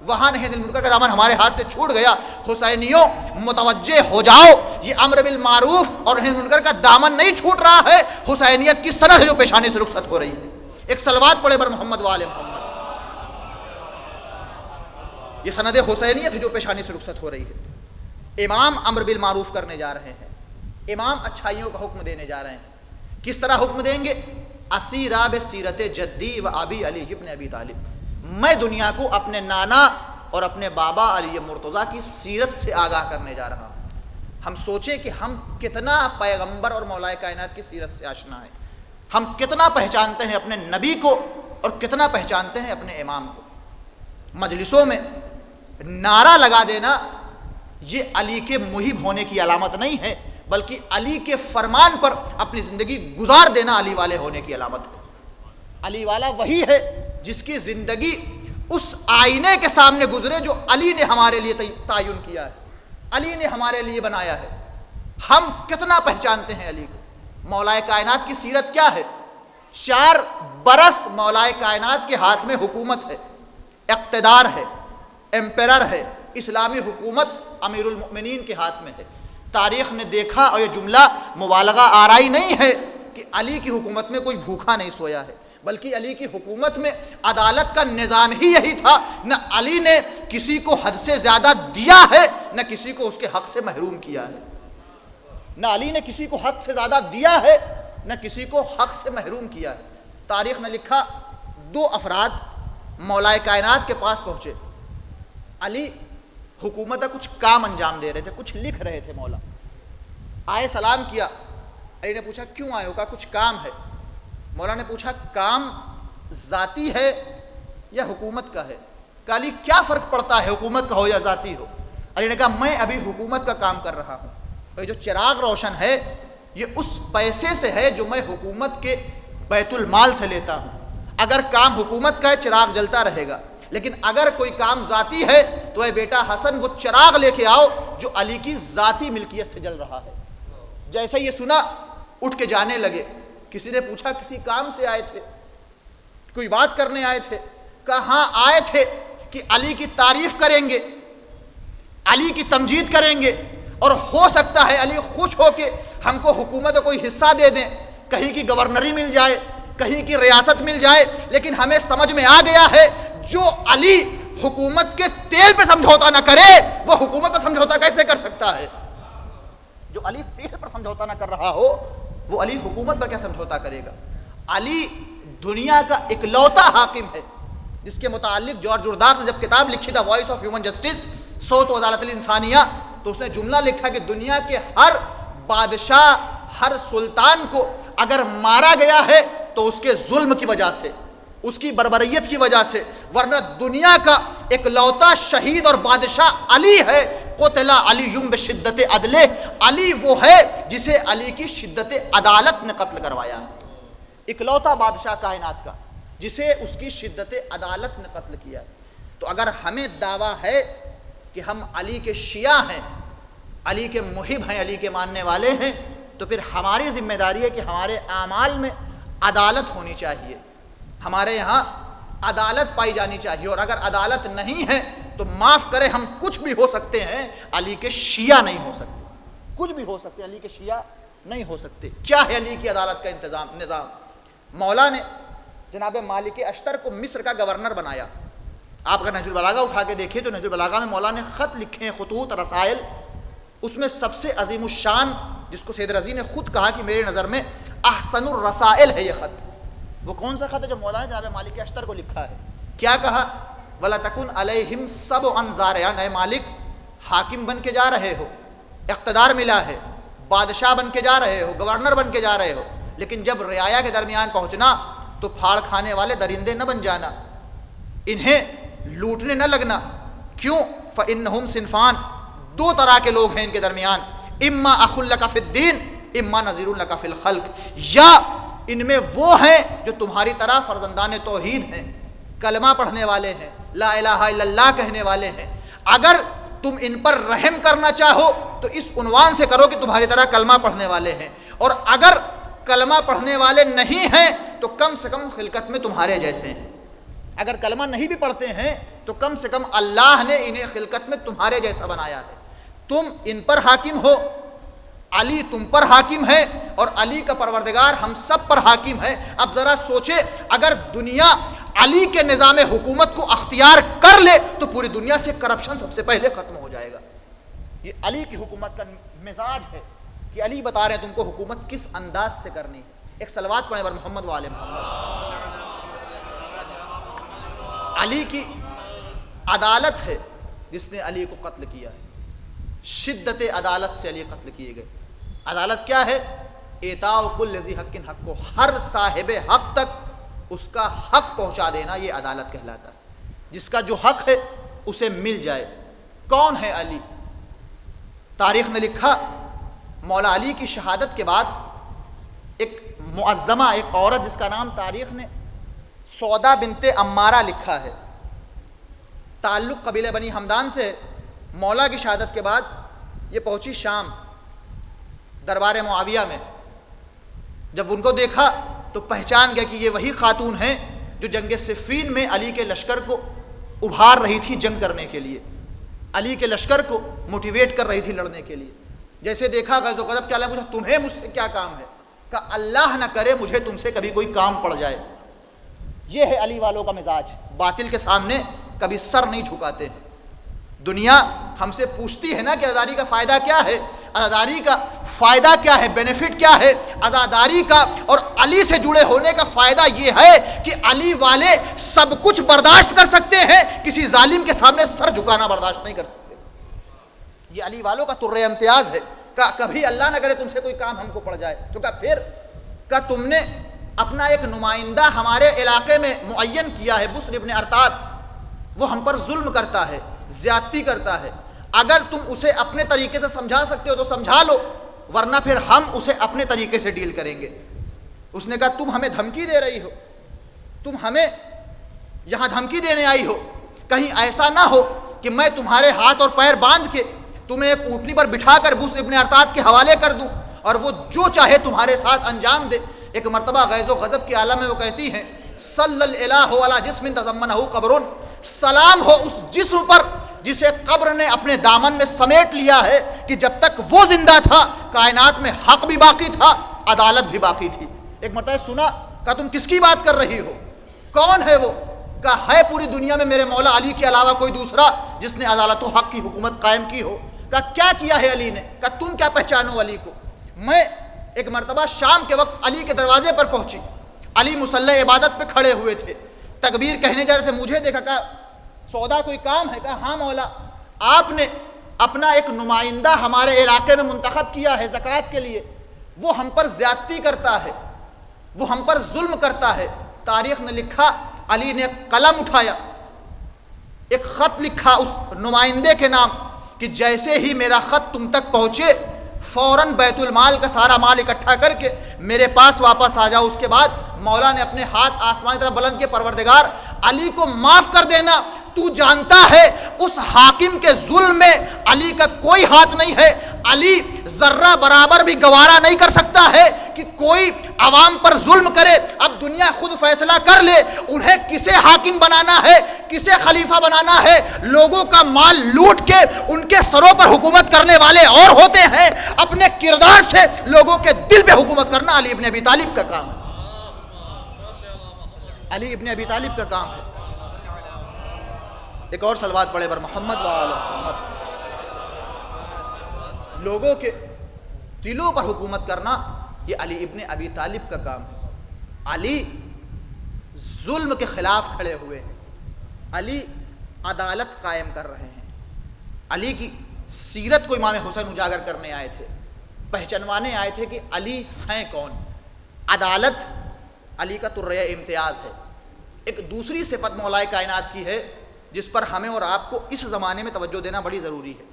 S4: وہاں نہی عن المنکر کا دامن ہمارے ہاتھ سے چھوٹ گیا۔ حسینیوں متوجہ ہو جاؤ، یہ امر بالمعروف اور نہی عن المنکر کا دامن نہیں چھوٹ رہا ہے، حسینیت کی سند ہے جو پیشانی سے رخصت ہو رہی ہے۔ ایک صلوات پڑھے بر محمد وآل محمد۔ یہ سند حسینیت ہے جو پیشانی سے رخصت ہو رہی ہے۔ امام امر بالمعروف کرنے جا رہے ہیں، امام اچھائیوں کا حکم دینے جا رہے ہیں۔ کس طرح حکم دیں گے؟ اسیرا بسیرت جدی و ابی علی ابن ابی طالب، میں دنیا کو اپنے نانا اور اپنے بابا علی مرتضیٰ کی سیرت سے آگاہ کرنے جا رہا ہوں۔ ہم سوچیں کہ ہم کتنا پیغمبر اور مولا کائنات کی سیرت سے آشنا ہے، ہم کتنا پہچانتے ہیں اپنے نبی کو اور کتنا پہچانتے ہیں اپنے امام کو۔ مجلسوں میں نعرہ لگا دینا یہ علی کے محب ہونے کی علامت نہیں ہے، بلکہ علی کے فرمان پر اپنی زندگی گزار دینا علی والے ہونے کی علامت ہے۔ علی والا وہی ہے جس کی زندگی اس آئینے کے سامنے گزرے جو علی نے ہمارے لیے تعین کیا ہے، علی نے ہمارے لیے بنایا ہے۔ ہم کتنا پہچانتے ہیں علی کو؟ مولا کائنات کی سیرت کیا ہے؟ 4 برس مولا کائنات کے ہاتھ میں حکومت ہے، اقتدار ہے، امپیرر ہے، اسلامی حکومت امیر المؤمنین کے ہاتھ میں ہے۔ تاریخ نے دیکھا، اور یہ جملہ مبالغہ آرائی نہیں ہے، کہ علی کی حکومت میں کوئی بھوکا نہیں سویا ہے، بلکہ علی کی حکومت میں عدالت کا نظام ہی یہی تھا۔ نہ علی نے کسی کو حد سے زیادہ دیا ہے، نہ کسی کو اس کے حق سے محروم کیا ہے۔ نہ علی نے کسی کو حق سے زیادہ دیا ہے، نہ کسی کو حق سے محروم کیا ہے۔ تاریخ نے لکھا 2 افراد مولا کائنات کے پاس پہنچے، علی حکومت کا کچھ کام انجام دے رہے تھے، کچھ لکھ رہے تھے۔ مولا آئے، سلام کیا، علی نے پوچھا کیوں آئے ہو؟ کہا کچھ کام ہے۔ مولا نے پوچھا کام ذاتی ہے یا حکومت کا ہے؟ کہا علی کیا فرق پڑتا ہے حکومت کا ہو یا ذاتی ہو؟ علی نے کہا میں ابھی حکومت کا کام کر رہا ہوں، اور یہ جو چراغ روشن ہے یہ اس پیسے سے ہے جو میں حکومت کے بیت المال سے لیتا ہوں۔ اگر کام حکومت کا ہے چراغ جلتا رہے گا، لیکن اگر کوئی کام ذاتی ہے تو اے بیٹا حسن وہ چراغ لے کے آؤ جو علی کی ذاتی ملکیت سے جل رہا ہے۔ جیسے یہ سنا اٹھ کے جانے لگے۔ کسی نے پوچھا کسی کام سے آئے تھے، کوئی بات کرنے آئے تھے؟ کہا ہاں آئے تھے کہ علی کی تعریف کریں گے، علی کی تمجید کریں گے، اور ہو سکتا ہے علی خوش ہو کے ہم کو حکومت کا کوئی حصہ دے دیں، کہیں کی گورنری مل جائے، کہیں کی ریاست مل جائے، لیکن ہمیں سمجھ میں آ گیا ہے جو علی حکومت کے تیل پہ سمجھوتا نہ کرے وہ حکومت پر سمجھوتا کیسے کر سکتا ہے؟ جو علی تیل پر سمجھوتا نہ کر رہا ہو وہ علی حکومت پر کیا سمجھوتا کرے گا؟ علی دنیا کا اکلوتا حاکم ہے جس کے متعلق جارج جورداق نے جب کتاب لکھی تھا وائس آف ہیومن جسٹس، صوت و عدالت الانسانیہ، تو اس نے جملہ لکھا کہ دنیا کے ہر بادشاہ، ہر سلطان کو اگر مارا گیا ہے تو اس کے ظلم کی وجہ سے، اس کی بربریت کی وجہ سے، ورنہ دنیا کا اکلوتا شہید اور بادشاہ علی ہے۔ قتل علی بشدت عدلہ، علی وہ ہے جسے علی کی شدت عدالت نے قتل کروایا ہے، اکلوتا بادشاہ کائنات کا۔ جسے اس کی شدت عدالت نے قتل کیا. تو اگر ہمیں دعویٰ ہے کہ ہم علی کے شیعہ ہیں، علی کے محب ہیں، علی کے ماننے والے ہیں، تو پھر ہماری ذمہ داری ہے کہ ہمارے اعمال میں عدالت ہونی چاہیے، ہمارے یہاں عدالت پائی جانی چاہیے. اور اگر عدالت نہیں ہے تو معاف کرے، ہم کچھ بھی ہو سکتے ہیں، علی کے شیعہ نہیں ہو سکتے. کچھ بھی ہو سکتے، علی کے شیعہ نہیں ہو سکتے. کیا ہے علی کی عدالت کا نظام؟ مولا نے جناب مالک اشتر کو مصر کا گورنر بنایا. آپ اگر نہج البلاغہ اٹھا کے دیکھیں تو نہج البلاغہ میں مولا نے خط لکھے ہیں، خطوط، رسائل. اس میں سب سے عظیم الشان، جس کو سید رضی نے خود کہا کہ میرے نظر میں احسن الرسائل ہے یہ خط، وہ کون سا خط ہے جو مولا نے جناب مالک اشتر کو لکھا ہے؟ کیا کہا؟ وَلَتَكُنْ عَلَيْهِمْ سَبْعًا ذَارِعًا. اے مالک، حاکم بن کے جا رہے ہو، اقتدار ملا ہے، بادشاہ بن کے جا رہے ہو، گورنر بن کے جا رہے ہو، لیکن جب رعایا کے درمیان پہنچنا تو پھاڑ کھانے والے درندے نہ بن جانا، انہیں لوٹنے نہ لگنا. کیوں؟ فَإِنَّهُمْ صِنْفان، دو طرح کے لوگ ہیں ان کے درمیان، اما اخ لک فی الدین اما نذیر لک فی الخلق. یا ان میں وہ ہیں جو تمہاری طرح فرزندان توحید ہیں، کلمہ پڑھنے والے ہیں، لا الہ الا اللہ کہنے والے ہیں. اگر تم ان پر رحم کرنا چاہو تو اس عنوان سے کرو کہ تمہاری طرح کلمہ پڑھنے والے ہیں، اور اگر کلمہ پڑھنے والے نہیں ہیں تو کم سے کم خلقت میں تمہارے جیسے ہیں. اگر کلمہ نہیں بھی پڑھتے ہیں تو کم سے کم اللہ نے انہیں خلقت میں تمہارے جیسا بنایا ہے. تم ان پر حاکم ہو، علی تم پر حاکم ہے، اور علی کا پروردگار ہم سب پر حاکم ہے. اب ذرا سوچے، اگر دنیا علی کے نظام حکومت کو اختیار کر لے تو پوری دنیا سے کرپشن سب سے پہلے ختم ہو جائے گا. یہ علی کی حکومت کا مزاج ہے کہ علی بتا رہے ہیں تم کو حکومت کس انداز سے کرنی ہے. ایک صلوات پڑھیں بر محمد و آل محمد. علی کی عدالت ہے جس نے علی کو قتل کیا ہے. شدت عدالت سے علی قتل کیے گئے. عدالت کیا ہے؟ ایتاء کل ذی حق حق کو، ہر صاحب حق تک اس کا حق پہنچا دینا، یہ عدالت کہلاتا ہے. جس کا جو حق ہے اسے مل جائے. کون ہے علی؟ تاریخ نے لکھا مولا علی کی شہادت کے بعد ایک معظمہ، ایک عورت جس کا نام تاریخ نے سودا بنت عمارہ لکھا ہے، تعلق قبیلہ بنی حمدان سے. مولا کی شہادت کے بعد یہ پہنچی شام دربار معاویہ میں. جب ان کو دیکھا تو پہچان گیا کہ یہ وہی خاتون ہیں جو جنگ صفین میں علی کے لشکر کو ابھار رہی تھی جنگ کرنے کے لیے، علی کے لشکر کو موٹیویٹ کر رہی تھی لڑنے کے لیے. جیسے دیکھا غیظ و غضب، کیا پوچھا تمہیں مجھ سے کیا کام ہے؟ کہ اللہ نہ کرے مجھے تم سے کبھی کوئی کام پڑ جائے. یہ ہے علی والوں کا مزاج، باطل کے سامنے کبھی سر نہیں جھکاتے ہیں. دنیا ہم سے پوچھتی ہے نا کہ عزاداری کا فائدہ کیا ہے، عزاداری کا فائدہ کیا ہے، بینیفٹ کیا ہے عزاداری کا. اور علی سے جڑے ہونے کا فائدہ یہ ہے کہ علی والے سب کچھ برداشت کر سکتے ہیں، کسی ظالم کے سامنے سر جھکانا برداشت نہیں کر سکتے. یہ علی والوں کا تر امتیاز ہے. کبھی اللہ نہ کرے تم سے کوئی کام ہم کو پڑ جائے تو پھر تم نے اپنا ایک نمائندہ ہمارے علاقے میں معین کیا ہے، بسر ابن ارتاد، وہ ہم پر ظلم کرتا ہے، زیادتی کرتا ہے. اگر تم اسے اپنے طریقے سے سمجھا سکتے ہو تو سمجھا لو، ورنہ پھر ہم اسے اپنے طریقے سے ڈیل کریں گے. اس نے کہا تم ہمیں دھمکی دے رہی ہو، تم ہمیں یہاں دھمکی دینے آئی ہو، کہیں ایسا نہ ہو کہ میں تمہارے ہاتھ اور پیر باندھ کے تمہیں ایک اونٹنی پر بٹھا کر بسر ابن ارتاد کے حوالے کر دوں اور وہ جو چاہے تمہارے ساتھ انجام دے. ایک مرتبہ غیظ و غضب کے عالم میں وہ کہتی ہیں صلی الالہ علی جسم تضمنہ قبر، سلام ہو اس جسم پر جسے قبر نے اپنے دامن میں سمیٹ لیا ہے کہ جب تک وہ زندہ تھا کائنات میں حق بھی باقی تھا، عدالت بھی باقی تھی. ایک مرتبہ سنا، کہا تم کس کی بات کر رہی ہو؟ کون ہے وہ؟ کہا ہے پوری دنیا میں میرے مولا علی کے علاوہ کوئی دوسرا جس نے عدالت و حق کی حکومت قائم کی ہو. کہا کیا کیا ہے علی نے؟ کہا تم کیا پہچانو علی کو؟ میں ایک مرتبہ شام کے وقت علی کے دروازے پر پہنچی، علی مصلی عبادت پہ کھڑے ہوئے تھے، تکبیر کہنے جا رہے تھے، مجھے دیکھا. کہا سودا کوئی کام ہے؟ کہا ہاں مولا، آپ نے اپنا ایک نمائندہ ہمارے علاقے میں منتخب کیا ہے زکوٰۃ کے لیے، وہ ہم پر زیادتی کرتا ہے، وہ ہم پر ظلم کرتا ہے. تاریخ نے لکھا علی نے قلم اٹھایا، ایک خط لکھا اس نمائندے کے نام کہ جیسے ہی میرا خط تم تک پہنچے فوراً بیت المال کا سارا مال اکٹھا کر کے میرے پاس واپس آ جاؤ، اس کے بعد مولا نے اپنے ہاتھ آسمان کی طرف بلند کیے، پروردگار علی کو معاف کر دینا، تو جانتا ہے اس حاکم کے ظلم میں علی کا کوئی ہاتھ نہیں ہے، علی ذرہ برابر بھی گوارا نہیں کر سکتا ہے کہ کوئی عوام پر ظلم کرے۔ اب دنیا خود فیصلہ کر لے انہیں کسے حاکم بنانا ہے، کسے خلیفہ بنانا ہے۔ لوگوں کا مال لوٹ کے ان کے سروں پر حکومت کرنے والے اور ہوتے ہیں، اپنے کردار سے لوگوں کے دل پہ حکومت کرنا علی ابن ابی طالب کا کام ہے، علی ابن ابی طالب کا کام ہے۔ ایک اور صلوات پڑھے بر محمد و آل محمد۔ لوگوں کے دلوں پر حکومت کرنا یہ علی ابن ابی طالب کا کام ہے۔ علی ظلم کے خلاف کھڑے ہوئے ہیں، علی عدالت قائم کر رہے ہیں۔ علی کی سیرت کو امام حسین اجاگر کرنے آئے تھے، پہچانوانے آئے تھے کہ علی ہیں کون۔ عدالت علی کا ترہ امتیاز ہے۔ ایک دوسری صفت مولا کائنات کی ہے جس پر ہمیں اور آپ کو اس زمانے میں توجہ دینا بڑی ضروری ہے۔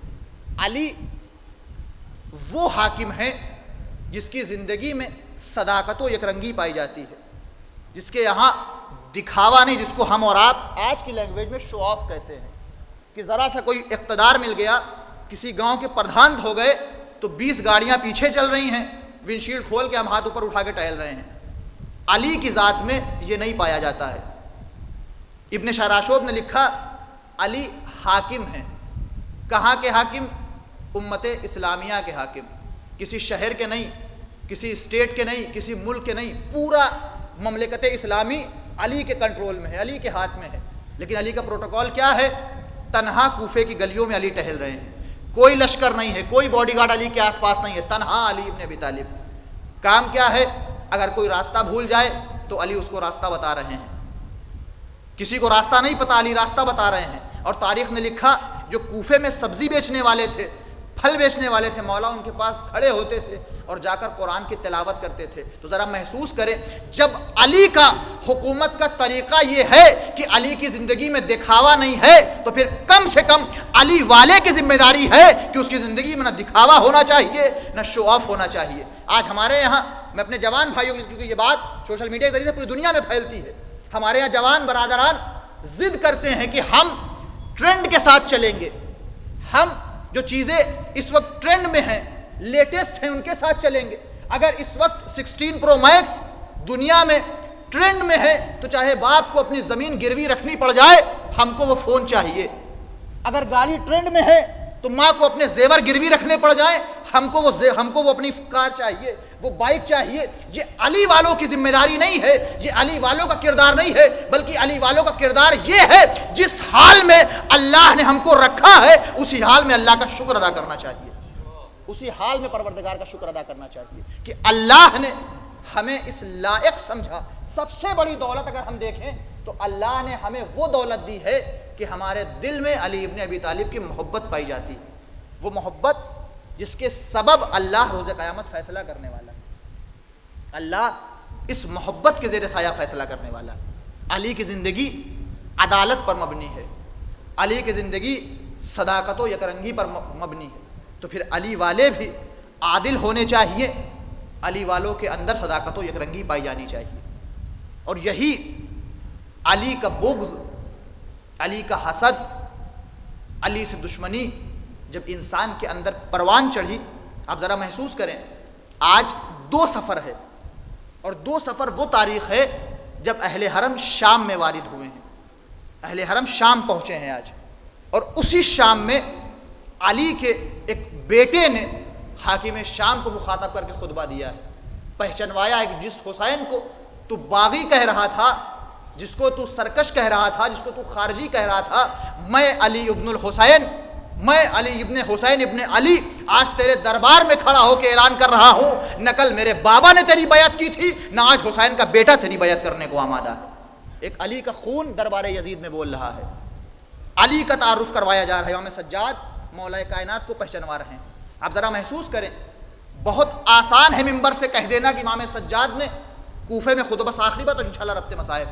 S4: علی وہ حاکم ہیں جس کی زندگی میں صداقت و یکرنگی پائی جاتی ہے، جس کے یہاں دکھاوا نہیں، جس کو ہم اور آپ آج کی لینگویج میں شو آف کہتے ہیں، کہ ذرا سا کوئی اقتدار مل گیا، کسی گاؤں کے پردھان ہو گئے تو 20 گاڑیاں پیچھے چل رہی ہیں، ونڈشیلڈ کھول کے ہم ہاتھ اوپر اٹھا کے ٹہل رہے ہیں۔ علی کی ذات میں یہ نہیں پایا جاتا ہے۔ ابن شاراشوب نے لکھا علی حاکم ہیں۔ کہاں کے حاکم؟ امت اسلامیہ کے حاکم، کسی شہر کے نہیں، کسی اسٹیٹ کے نہیں، کسی ملک کے نہیں، پورا مملکت اسلامی علی کے کنٹرول میں ہے، علی کے ہاتھ میں ہے۔ لیکن علی کا پروٹوکول کیا ہے؟ تنہا کوفے کی گلیوں میں علی ٹہل رہے ہیں، کوئی لشکر نہیں ہے، کوئی باڈی گارڈ علی کے آس پاس نہیں ہے، تنہا علی ابن ابی طالب۔ کام کیا ہے؟ اگر کوئی راستہ بھول جائے تو علی اس کو راستہ بتا رہے ہیں، کسی کو راستہ نہیں پتا علی راستہ بتا رہے ہیں۔ اور تاریخ نے لکھا جو کوفے میں سبزی بیچنے والے تھے، پھل بیچنے والے تھے، مولا ان کے پاس کھڑے ہوتے تھے اور جا کر قرآن کی تلاوت کرتے تھے۔ تو ذرا محسوس کریں، جب علی کا حکومت کا طریقہ یہ ہے کہ علی کی زندگی میں دکھاوا نہیں ہے، تو پھر کم سے کم علی والے کی ذمہ داری ہے کہ اس کی زندگی میں نہ دکھاوا ہونا چاہیے نہ شو آف ہونا چاہیے۔ آج ہمارے یہاں، میں اپنے جوان بھائیوں کی، کیونکہ یہ بات سوشل میڈیا کے ذریعے سے پوری دنیا میں پھیلتی ہے، ہمارے یہاں جوان برادران ضد کرتے ہیں کہ ہم ٹرینڈ کے ساتھ چلیں گے، ہم جو چیزیں اس وقت ٹرینڈ میں ہیں، لیٹسٹ ہیں، ان کے ساتھ چلیں گے۔ اگر اس وقت 16 پرو میکس دنیا میں ٹرینڈ میں ہے تو چاہے باپ کو اپنی زمین گروی رکھنی پڑ جائے، ہم کو وہ فون چاہیے۔ اگر گاڑی ٹرینڈ میں ہے تو ماں کو اپنے زیور گروی رکھنے پڑ جائیں، ہم کو وہ اپنی کار چاہیے، وہ بائک چاہیے۔ یہ علی والوں کی ذمہ داری نہیں ہے، یہ علی والوں کا کردار نہیں ہے، بلکہ علی والوں کا کردار یہ ہے جس حال میں اللہ نے ہم کو رکھا ہے اسی حال میں اللہ کا شکر ادا کرنا چاہیے، اسی حال میں پروردگار کا شکر ادا کرنا چاہیے کہ اللہ نے ہمیں اس لائق سمجھا۔ سب سے بڑی دولت اگر ہم دیکھیں تو اللہ نے ہمیں وہ دولت دی ہے کہ ہمارے دل میں علی ابن ابی طالب کی محبت پائی جاتی ہے، وہ محبت جس کے سبب اللہ روز قیامت فیصلہ کرنے والا ہے۔ اللہ اس محبت کے زیر سایہ فیصلہ کرنے والا ہے۔ علی کی زندگی عدالت پر مبنی ہے، علی کی زندگی صداقت و یکرنگی پر مبنی ہے، تو پھر علی والے بھی عادل ہونے چاہیے، علی والوں کے اندر صداقت و یکرنگی پائی جانی چاہیے۔ اور یہی علی کا بغض، علی کا حسد، علی سے دشمنی جب انسان کے اندر پروان چڑھی، آپ ذرا محسوس کریں، آج 2 سفر ہے، اور 2 سفر وہ تاریخ ہے جب اہل حرم شام میں وارد ہوئے ہیں، اہل حرم شام پہنچے ہیں آج، اور اسی شام میں علی کے ایک بیٹے نے حاکم شام کو مخاطب کر کے خطبہ دیا ہے، پہچنوایا ہے کہ جس حسین کو تو باغی کہہ رہا تھا، جس کو تو سرکش کہہ رہا تھا، جس کو تو خارجی کہہ رہا تھا، میں علی ابن الحسین، میں علی ابن حسین ابن علی آج تیرے دربار میں کھڑا ہو کے اعلان کر رہا ہوں، نہ کل میرے بابا نے تیری بیعت کی تھی، نہ آج حسین کا بیٹا تیری بیعت کرنے کو آمادہ ہے۔ ایک علی کا خون دربار یزید میں بول رہا ہے، علی کا تعارف کروایا جا رہا ہے، امام سجاد مولا کائنات کو پہچانوا رہے ہیں۔ آپ ذرا محسوس کریں، بہت آسان ہے ممبر سے کہہ دینا کہ امام سجاد نے کوفے میں خطبہ، آخری بات انشاءاللہ ربط مصائب،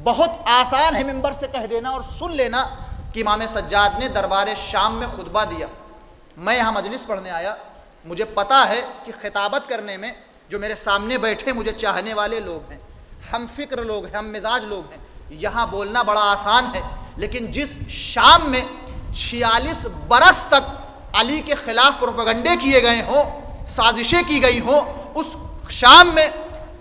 S4: بہت آسان ہے ممبر سے کہہ دینا اور سن لینا کہ امام سجاد نے دربار شام میں خطبہ دیا۔ میں یہاں مجلس پڑھنے آیا، مجھے پتا ہے کہ خطابت کرنے میں جو میرے سامنے بیٹھے مجھے چاہنے والے لوگ ہیں، ہم فکر لوگ ہیں، ہم مزاج لوگ ہیں، یہاں بولنا بڑا آسان ہے، لیکن جس شام میں 46 برس تک علی کے خلاف پروپیگنڈے کیے گئے ہوں، سازشیں کی گئی ہوں، اس شام میں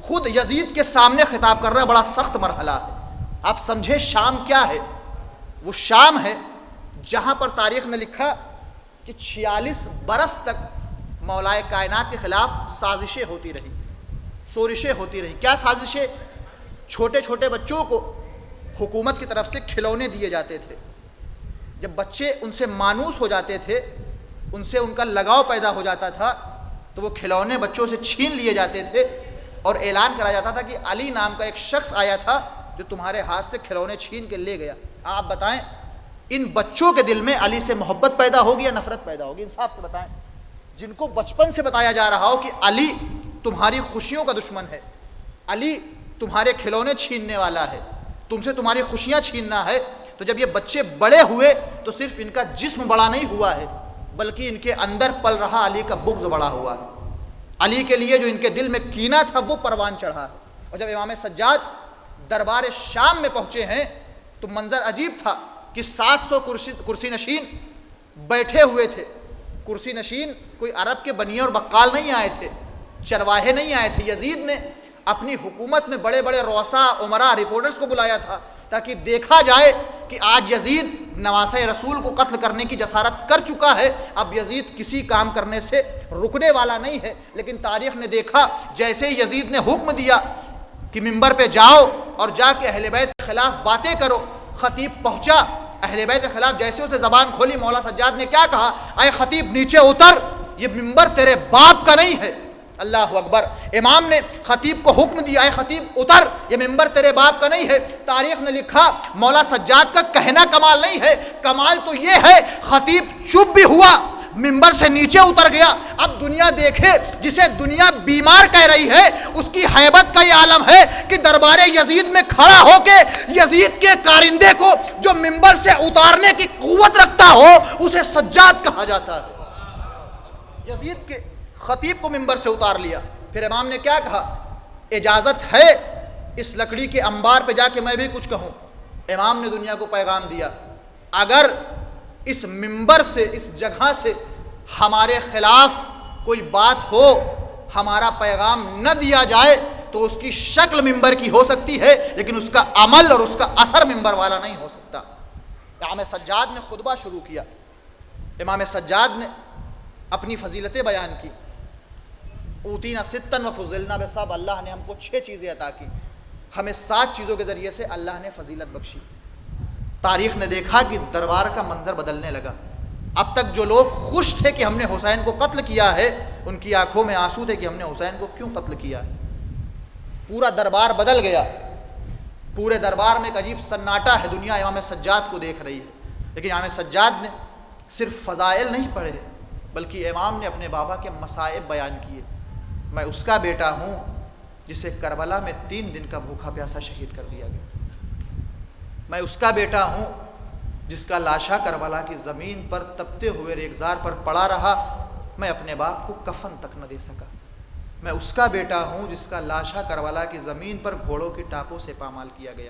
S4: خود یزید کے سامنے خطاب کرنا بڑا سخت مرحلہ ہے۔ آپ سمجھے شام کیا ہے؟ وہ شام ہے جہاں پر تاریخ نے لکھا کہ 46 برس تک مولائے کائنات کے خلاف سازشیں ہوتی رہی، سورشیں ہوتی رہی۔ کیا سازشیں؟ چھوٹے چھوٹے بچوں کو حکومت کی طرف سے کھلونے دیے جاتے تھے، جب بچے ان سے مانوس ہو جاتے تھے، ان سے ان کا لگاؤ پیدا ہو جاتا تھا، تو وہ کھلونے بچوں سے چھین لیے جاتے تھے اور اعلان کرا جاتا تھا کہ علی نام کا ایک شخص آیا تھا جو تمہارے ہاتھ سے کھلونے چھین کے لے گیا۔ آپ بتائیں ان بچوں کے دل میں علی سے محبت پیدا ہوگی یا نفرت پیدا ہوگی؟ انصاف سے بتائیں۔ جن کو بچپن سے بتایا جا رہا ہو کہ علی تمہاری خوشیوں کا دشمن ہے، علی تمہارے کھلونے چھیننے والا ہے، تم سے تمہاری خوشیاں چھیننا ہے، تو جب یہ بچے بڑے ہوئے تو صرف ان کا جسم بڑا نہیں ہوا ہے بلکہ ان کے اندر پل رہا علی کا بغض بڑا ہوا ہے۔ علی کے لیے جو ان کے دل میں کینہ تھا وہ پروان چڑھا ہے۔ اور جب امام سجاد دربار شام میں پہنچے ہیں تو منظر عجیب تھا کہ 700 کرسی نشین بیٹھے ہوئے تھے۔ کرسی نشین کوئی عرب کے بنیے اور بقال نہیں آئے تھے، چرواہے نہیں آئے تھے۔ یزید نے اپنی حکومت میں بڑے بڑے رؤساء، عمراء، رپورٹرز کو بلایا تھا تاکہ دیکھا جائے کہ آج یزید نواسہ رسول کو قتل کرنے کی جسارت کر چکا ہے، اب یزید کسی کام کرنے سے رکنے والا نہیں ہے۔ لیکن تاریخ نے دیکھا جیسے ہی یزید نے حکم دیا کہ منبر پہ جاؤ اور جا کے اہل بیت کے خلاف باتیں کرو، خطیب پہنچا، اہل بیت کے خلاف جیسے اس نے زبان کھولی، مولا سجاد نے کیا کہا؟ اے خطیب نیچے اتر، یہ منبر تیرے باپ کا نہیں ہے۔ اللہ اکبر۔ امام نے خطیب کو حکم دیا، اے خطیب اتر، یہ منبر تیرے باپ کا نہیں ہے۔ تاریخ نے لکھا مولا سجاد کا کہنا کمال نہیں ہے، کمال تو یہ ہے خطیب چپ بھی ہوا، منبر سے نیچے اتر گیا۔ اب دنیا دیکھے، جسے دنیا بیمار کہہ رہی ہے اس کی ہیبت کا یہ عالم ہے کہ دربار یزید میں کھڑا ہو کے یزید کے کارندے کو جو منبر سے اتارنے کی قوت رکھتا ہو اسے سجاد کہا جاتا ہے۔ یزید کے خطیب کو منبر سے اتار لیا۔ پھر امام نے کیا کہا؟ اجازت ہے اس لکڑی کے انبار پہ جا کے میں بھی کچھ کہوں۔ امام نے دنیا کو پیغام دیا، اگر اس منبر سے، اس جگہ سے ہمارے خلاف کوئی بات ہو، ہمارا پیغام نہ دیا جائے تو اس کی شکل منبر کی ہو سکتی ہے لیکن اس کا عمل اور اس کا اثر منبر والا نہیں ہو سکتا۔ امام سجاد نے خطبہ شروع کیا۔ امام سجاد نے اپنی فضیلتیں بیان کی۔ اوتینا ستن و فضلنا بسبع، اللہ نے ہم کو 6 چیزیں عطا کی، ہمیں 7 چیزوں کے ذریعے سے اللہ نے فضیلت بخشی۔ تاریخ نے دیکھا کہ دربار کا منظر بدلنے لگا۔ اب تک جو لوگ خوش تھے کہ ہم نے حسین کو قتل کیا ہے، ان کی آنکھوں میں آنسو تھے کہ ہم نے حسین کو کیوں قتل کیا ہے۔ پورا دربار بدل گیا، پورے دربار میں ایک عجیب سناٹا ہے، دنیا امام سجاد کو دیکھ رہی ہے۔ لیکن امام سجاد نے صرف فضائل نہیں پڑھے بلکہ امام نے اپنے بابا کے مصائب بیان کیے۔ میں اس کا بیٹا ہوں جسے کربلا میں 3 دن کا بھوکا پیاسا شہید کر دیا گیا۔ میں اس کا بیٹا ہوں جس کا لاشا کربلا کی زمین پر تپتے ہوئے ریگزار پر پڑا رہا، میں اپنے باپ کو کفن تک نہ دے سکا۔ میں اس کا بیٹا ہوں جس کا لاشا کربلا کی زمین پر گھوڑوں کی ٹاپوں سے پامال کیا گیا۔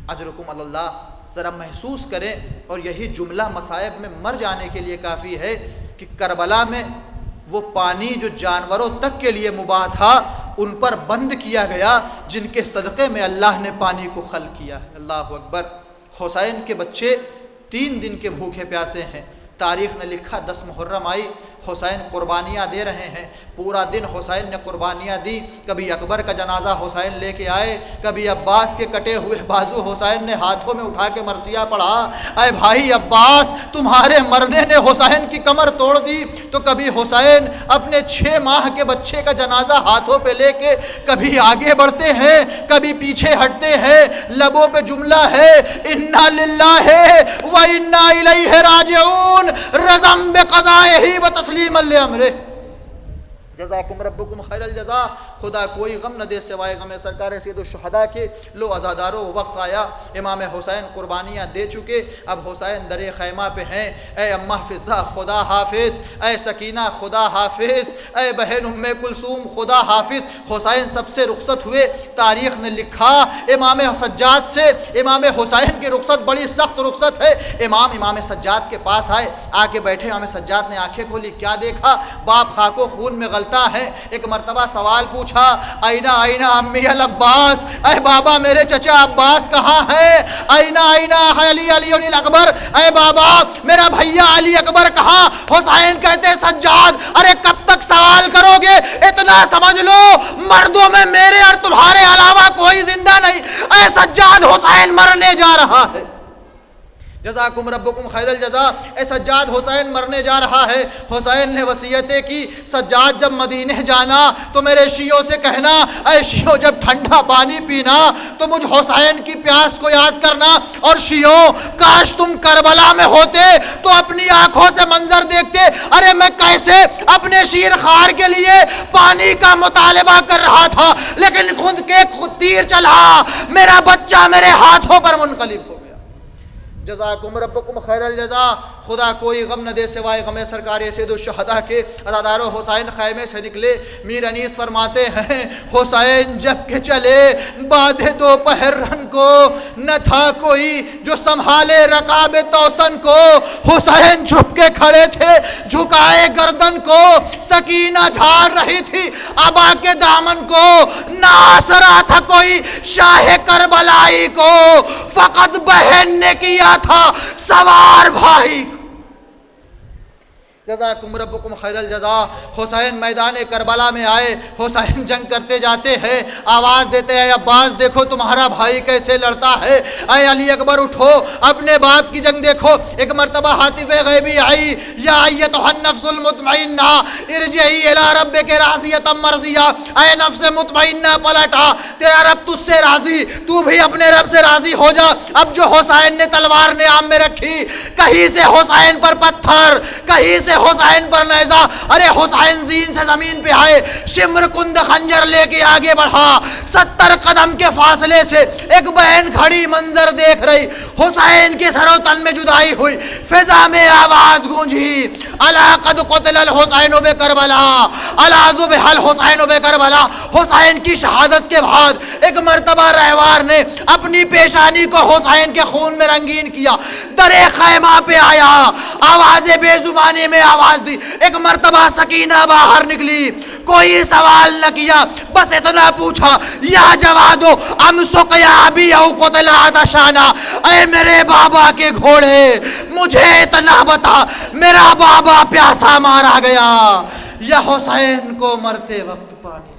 S4: اجرکم اللہ، ذرا محسوس کریں، اور یہی جملہ مصائب میں مر جانے کے لیے کافی ہے کہ کربلا میں وہ پانی جو جانوروں تک کے لیے مباح تھا ان پر بند کیا گیا، جن کے صدقے میں اللہ نے پانی کو خلق کیا ہے۔ اللہ اکبر۔ حسین کے بچے 3 دن کے بھوکے پیاسے ہیں۔ تاریخ نے لکھا 10 محرم آئی، حسین قربانیاں دے رہے ہیں، پورا دن حسین نے قربانیاں دی۔ کبھی اکبر کا جنازہ حسین لے کے آئے، کبھی عباس کے کٹے ہوئے بازو حسین نے ہاتھوں میں اٹھا کے مرثیہ پڑھا، اے بھائی عباس تمہارے مرنے نے حسین کی کمر توڑ دی۔ تو کبھی حسین اپنے 6 ماہ کے بچے کا جنازہ ہاتھوں پہ لے کے کبھی آگے بڑھتے ہیں کبھی پیچھے ہٹتے ہیں، لبوں پہ جملہ ہے انا للہ و انا الیہ راجعون، رضا بقضائہ و تسلیما لامرہ، جزاکم ربکم خیر الجزاء۔ خدا کوئی غم نہ دے سوائے غم سرکار سید الشہداء کے۔ لو عزادارو وقت آیا، امام حسین قربانیاں دے چکے، اب حسین در خیمہ پہ ہیں۔ اے اماں فضہ خدا حافظ، اے سکینہ خدا حافظ، اے بہن ام کلثوم خدا حافظ۔ حسین سب سے رخصت ہوئے۔ تاریخ نے لکھا امام سجاد سے امام حسین کی رخصت بڑی سخت رخصت ہے۔ امام سجاد کے پاس آئے، آ کے بیٹھے۔ امام سجاد نے آنکھیں کھولی، کیا دیکھا؟ باپ خاک و خون میں غلطہ ہے۔ ایک مرتبہ سوال پوچھا، آئینہ امی العباس، اے بابا میرے چچا عباس کہاں ہے؟ آئینہ علی اکبر، اے بابا میرا بھیا علی اکبر کہاں؟ حسین کہتے سجاد ارے کب تک سوال کرو گے؟ اتنا سمجھ لو مردوں میں میرے اور تمہارے علاوہ کوئی زندہ نہیں۔ اے سجاد حسین مرنے جا رہا ہے۔ جزاکم ربکم خیر الجزا۔ اے سجاد حسین مرنے جا رہا ہے۔ حسین نے وصیتیں کی، سجاد جب مدینے جانا تو میرے شیعوں سے کہنا، اے شیعوں جب ٹھنڈا پانی پینا تو مجھ حسین کی پیاس کو یاد کرنا، اور شیعوں کاش تم کربلا میں ہوتے تو اپنی آنکھوں سے منظر دیکھتے، ارے میں کیسے اپنے شیر خار کے لیے پانی کا مطالبہ کر رہا تھا، لیکن خود کے خود تیر چلا، میرا بچہ میرے ہاتھوں پر منقلب ہو گیا۔ جزاکم ربکم خیر الجزا۔ خدا کوئی غم نہ دے سوائے غم سرکار سید الشہداء کے۔ عزادارو حسین خیمے سے نکلے۔ میر انیس فرماتے ہیں حسین جب کہ چلے بعد دوپہر رن کو، نہ تھا کوئی جو سنبھالے رکاب توسن کو۔ حسین چھپ کے کھڑے تھے جھکائے گردن کو، سکینہ جھاڑ رہی تھی ابا کے دامن کو، نہ آسرا تھا کوئی شاہ کربلائی کو، فقط بہن نے کیا تھا سوار بھائی کو۔ جزاکم ربکم خیر الجزا۔ حسین میدان کربلا میں آئے، حسین جنگ کرتے جاتے ہیں، آواز دیتے ہیں عباس دیکھو تمہارا بھائی کیسے لڑتا ہے، اے علی اکبر اٹھو اپنے باپ کی جنگ دیکھو۔ ایک مرتبہ حاطف غیبی آئی، یا ایتھا النفس المطمئنہ ارجعی الی ربک راضیۃ مرضیہ، اے نفس مطمئنہ پلٹا، تیرا رب تجھ سے راضی، تو بھی اپنے رب سے راضی ہو جا۔ اب جو حسین نے تلوار نیام میں رکھی، کہیں سے حسین پر پتھر، کہیں سے حسین پر نیزہ، ارے حسین زین سے زمین پہ آئے، شمر کند خنجر لے کے آگے بڑھا، 70 قدم کے فاصلے سے ایک بہن کھڑی منظر دیکھ رہی، حسین کے سر و تن میں جدائی ہوئی، فضا میں آواز گونجی، الا قد قتل الحسین بکربلا، الا ذبح الحسین بکربلا۔ حسین کی شہادت کے بعد ایک مرتبہ رہوار نے اپنی پیشانی کو حسین کے خون میں رنگین کیا، در خیمہ پہ آیا، آواز بے زبانی میں آواز دی، ایک مرتبہ سکینہ باہر نکلی، کوئی سوال نہ کیا، بس اتنا پوچھا، یا جوادو ام سقیا ابی او قتل عطشانا، اے میرے بابا کے گھوڑے مجھے اتنا بتا، میرا بابا پیاسا مارا گیا یا حسین کو مرتے وقت پانی؟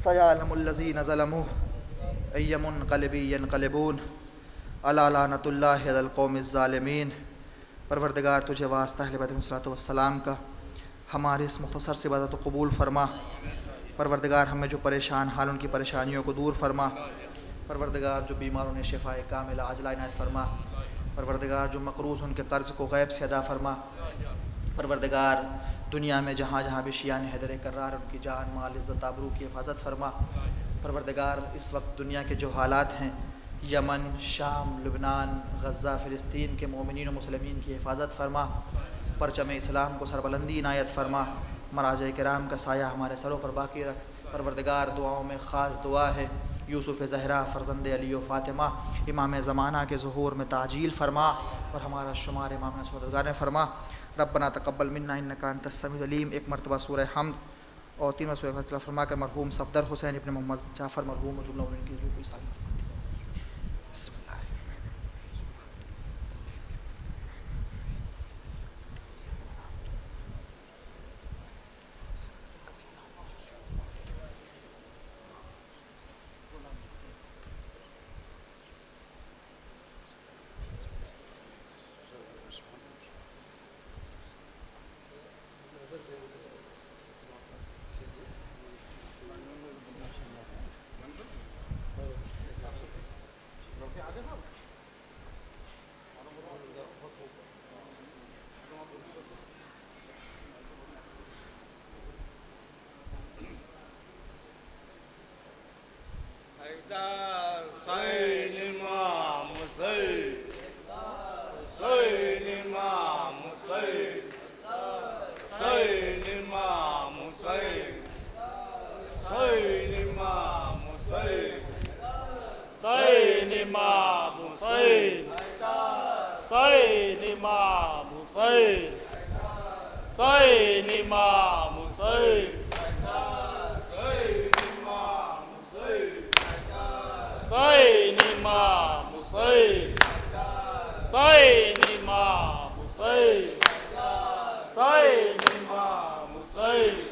S4: سَيَعْلَمُ الَّذِينَ ظَلَمُوا أَيَّ مُنْقَلِبٍ يَنْقَلِبُونَ الا لعنۃ اللہ علی القوم الظالمین۔ پروردگار تجھے واسطہ اہل بیت علیہ السلام کا ہمارے اس مختصر سے عبادت کو قبول فرما۔ پروردگار ہمیں جو پریشان حال ان کی پریشانیوں کو دور فرما۔ پروردگار جو بیماروں نے شفاء کاملہ عاجلہ عنایت فرما۔ پروردگار جو مقروض ان کے قرض کو غیب سے ادا فرما۔ پروردگار دنیا میں جہاں جہاں بھی شیعان حیدر کرار ان کی جان مال عزت آبرو کی حفاظت فرما۔ پروردگار اس وقت دنیا کے جو حالات ہیں، یمن، شام، لبنان، غزہ، فلسطین کے مومنین و مسلمین کی حفاظت فرما۔ پرچم اسلام کو سربلندی عنایت فرما۔ مراجع کرام کا سایہ ہمارے سروں پر باقی رکھ۔ پروردگار دعاؤں میں خاص دعا ہے، یوسف زہرا فرزند علی و فاطمہ امام زمانہ کے ظہور میں تعجیل فرما، اور ہمارا شمار امام سعودگار نے فرما۔ ربنا تقبل منا انک انت السمیع العلیم۔ ایک مرتبہ سورہ حمد اور 3 سورہ فاتحہ فرما کر مرحوم صفدر حسین ابن محمد جعفر مرحوم و جملہ ان کی روح کو ایصال فرما۔ بسم اللہ۔
S2: حسین امام حسین حسین امام حسین حسین امام حسین حسین امام حسین حسین امام حسین حسین امام حسین حسین امام حسین حسین امام حسین حسین امام حسین حسین امام حسین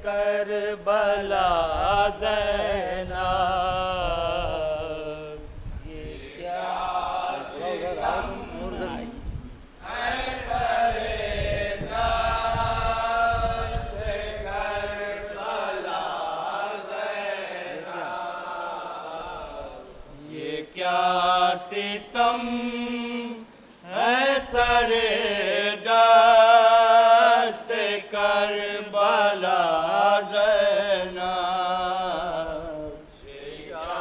S2: کربلا زینب یہ کیا ستم ہے سرے دشت کربلا زینب یہ کیا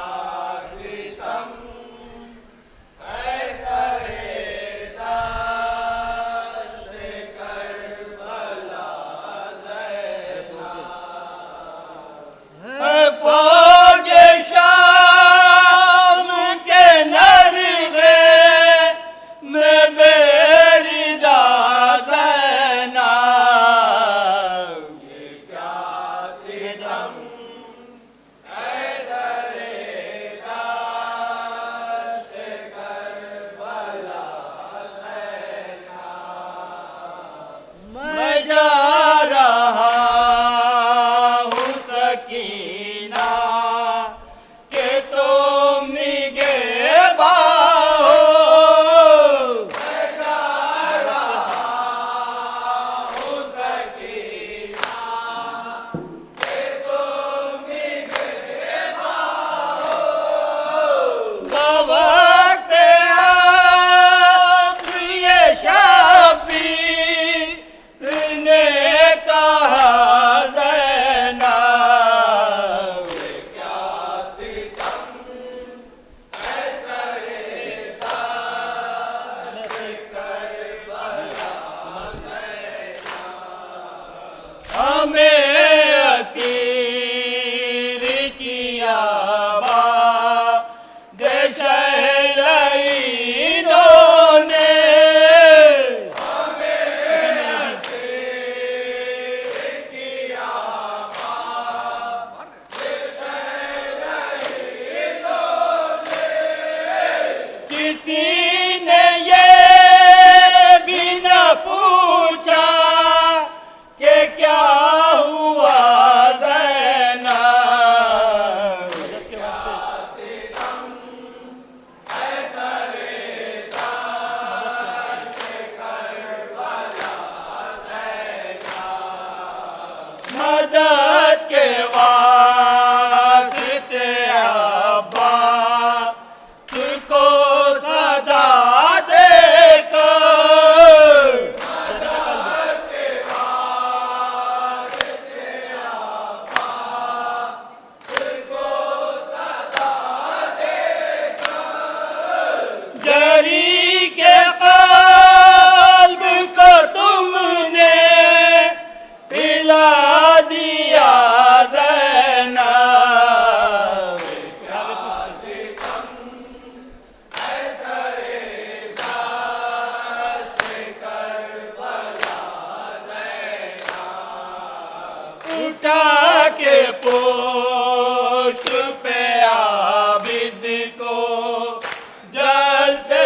S2: ستم ہے سرے دشت کربلا مدد کے واسطے عباس کو صدا دے کر مدد کے واسطے عباس کو صدا دے کر جری کے قلب کو تم نے پلا دیا زینب کیا ستم ہے سرے دشت کربلا زینب اٹھا کے پشت پہ عابد کو جلتے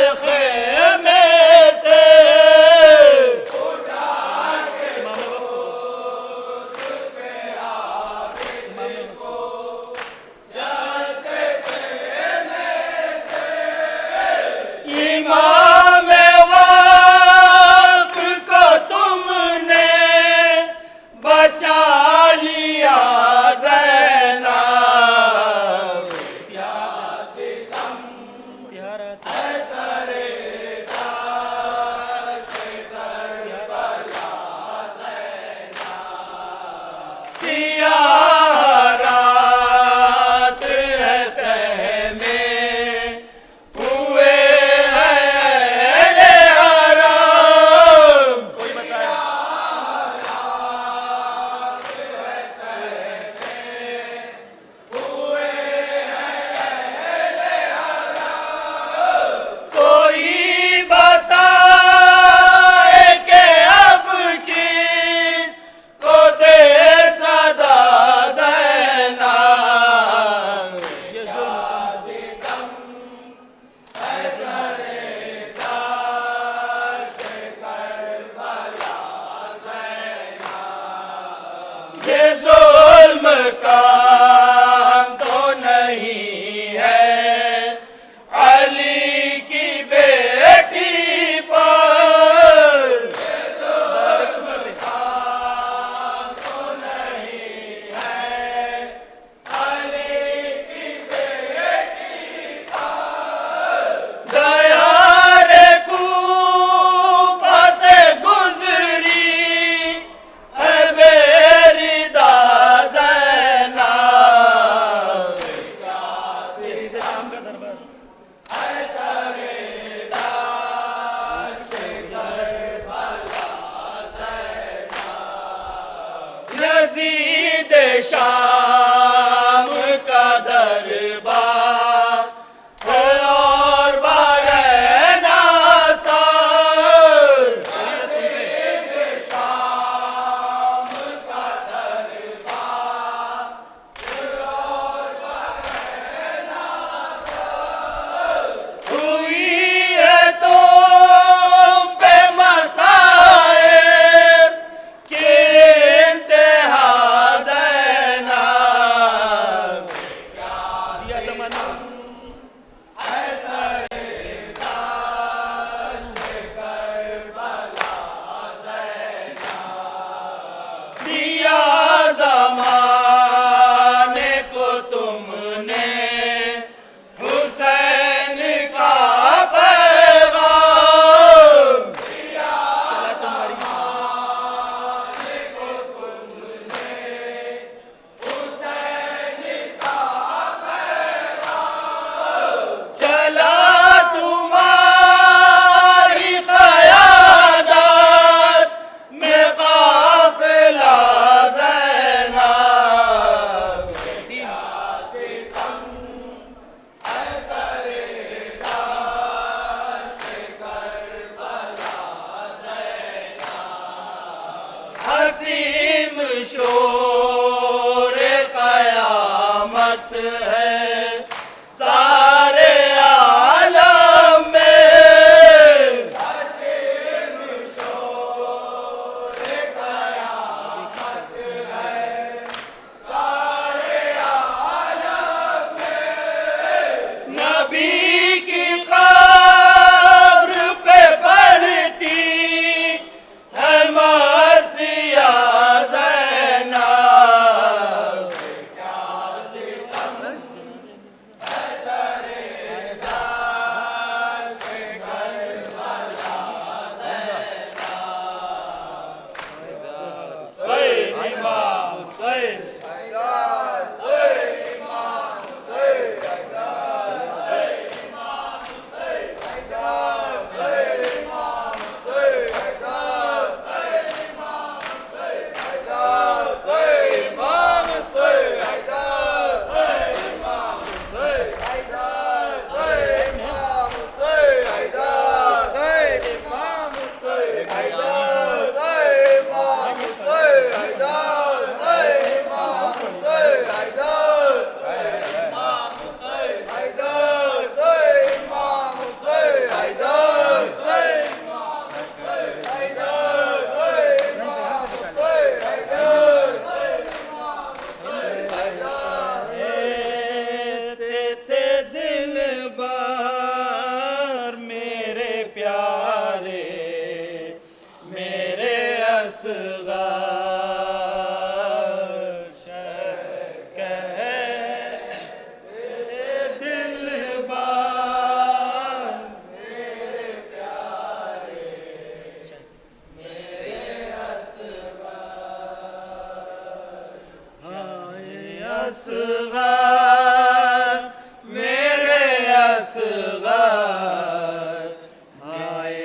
S2: شور قیامت ہے سارے عالم میں شور قیامت ہے سارے عالم میں نبی کی قبر پہ پڑتی ہے مرثیہ زینب حسین امام حسین اصغر میرے اصغر ہائے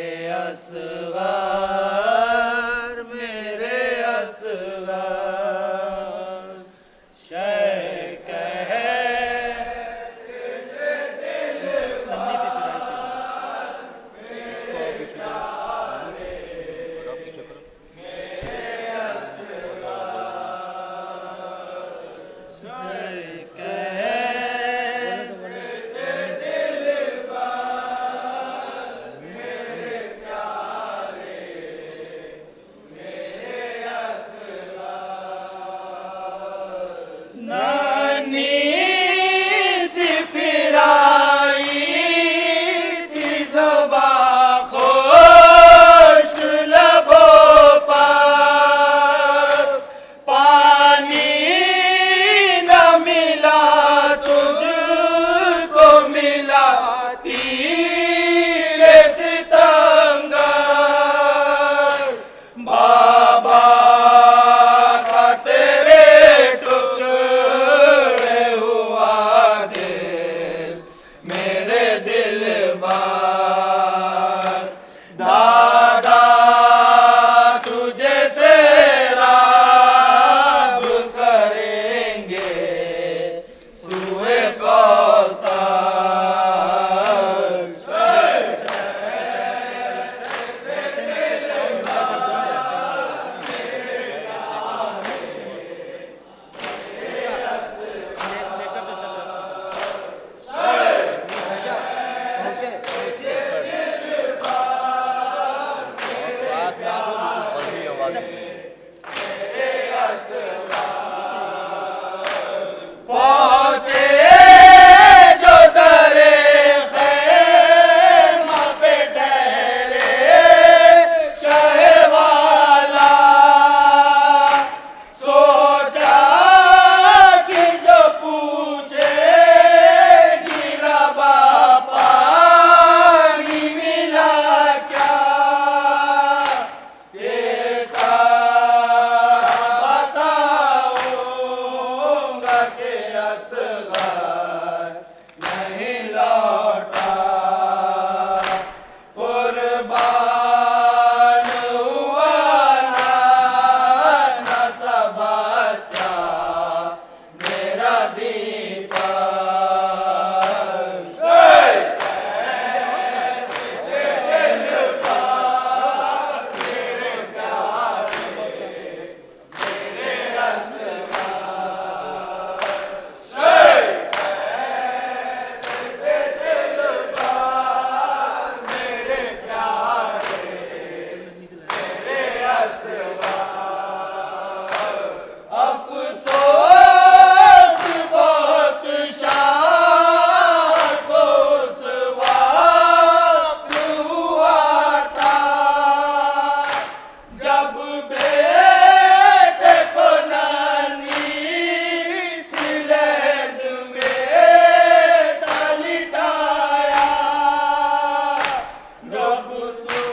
S2: دوستوں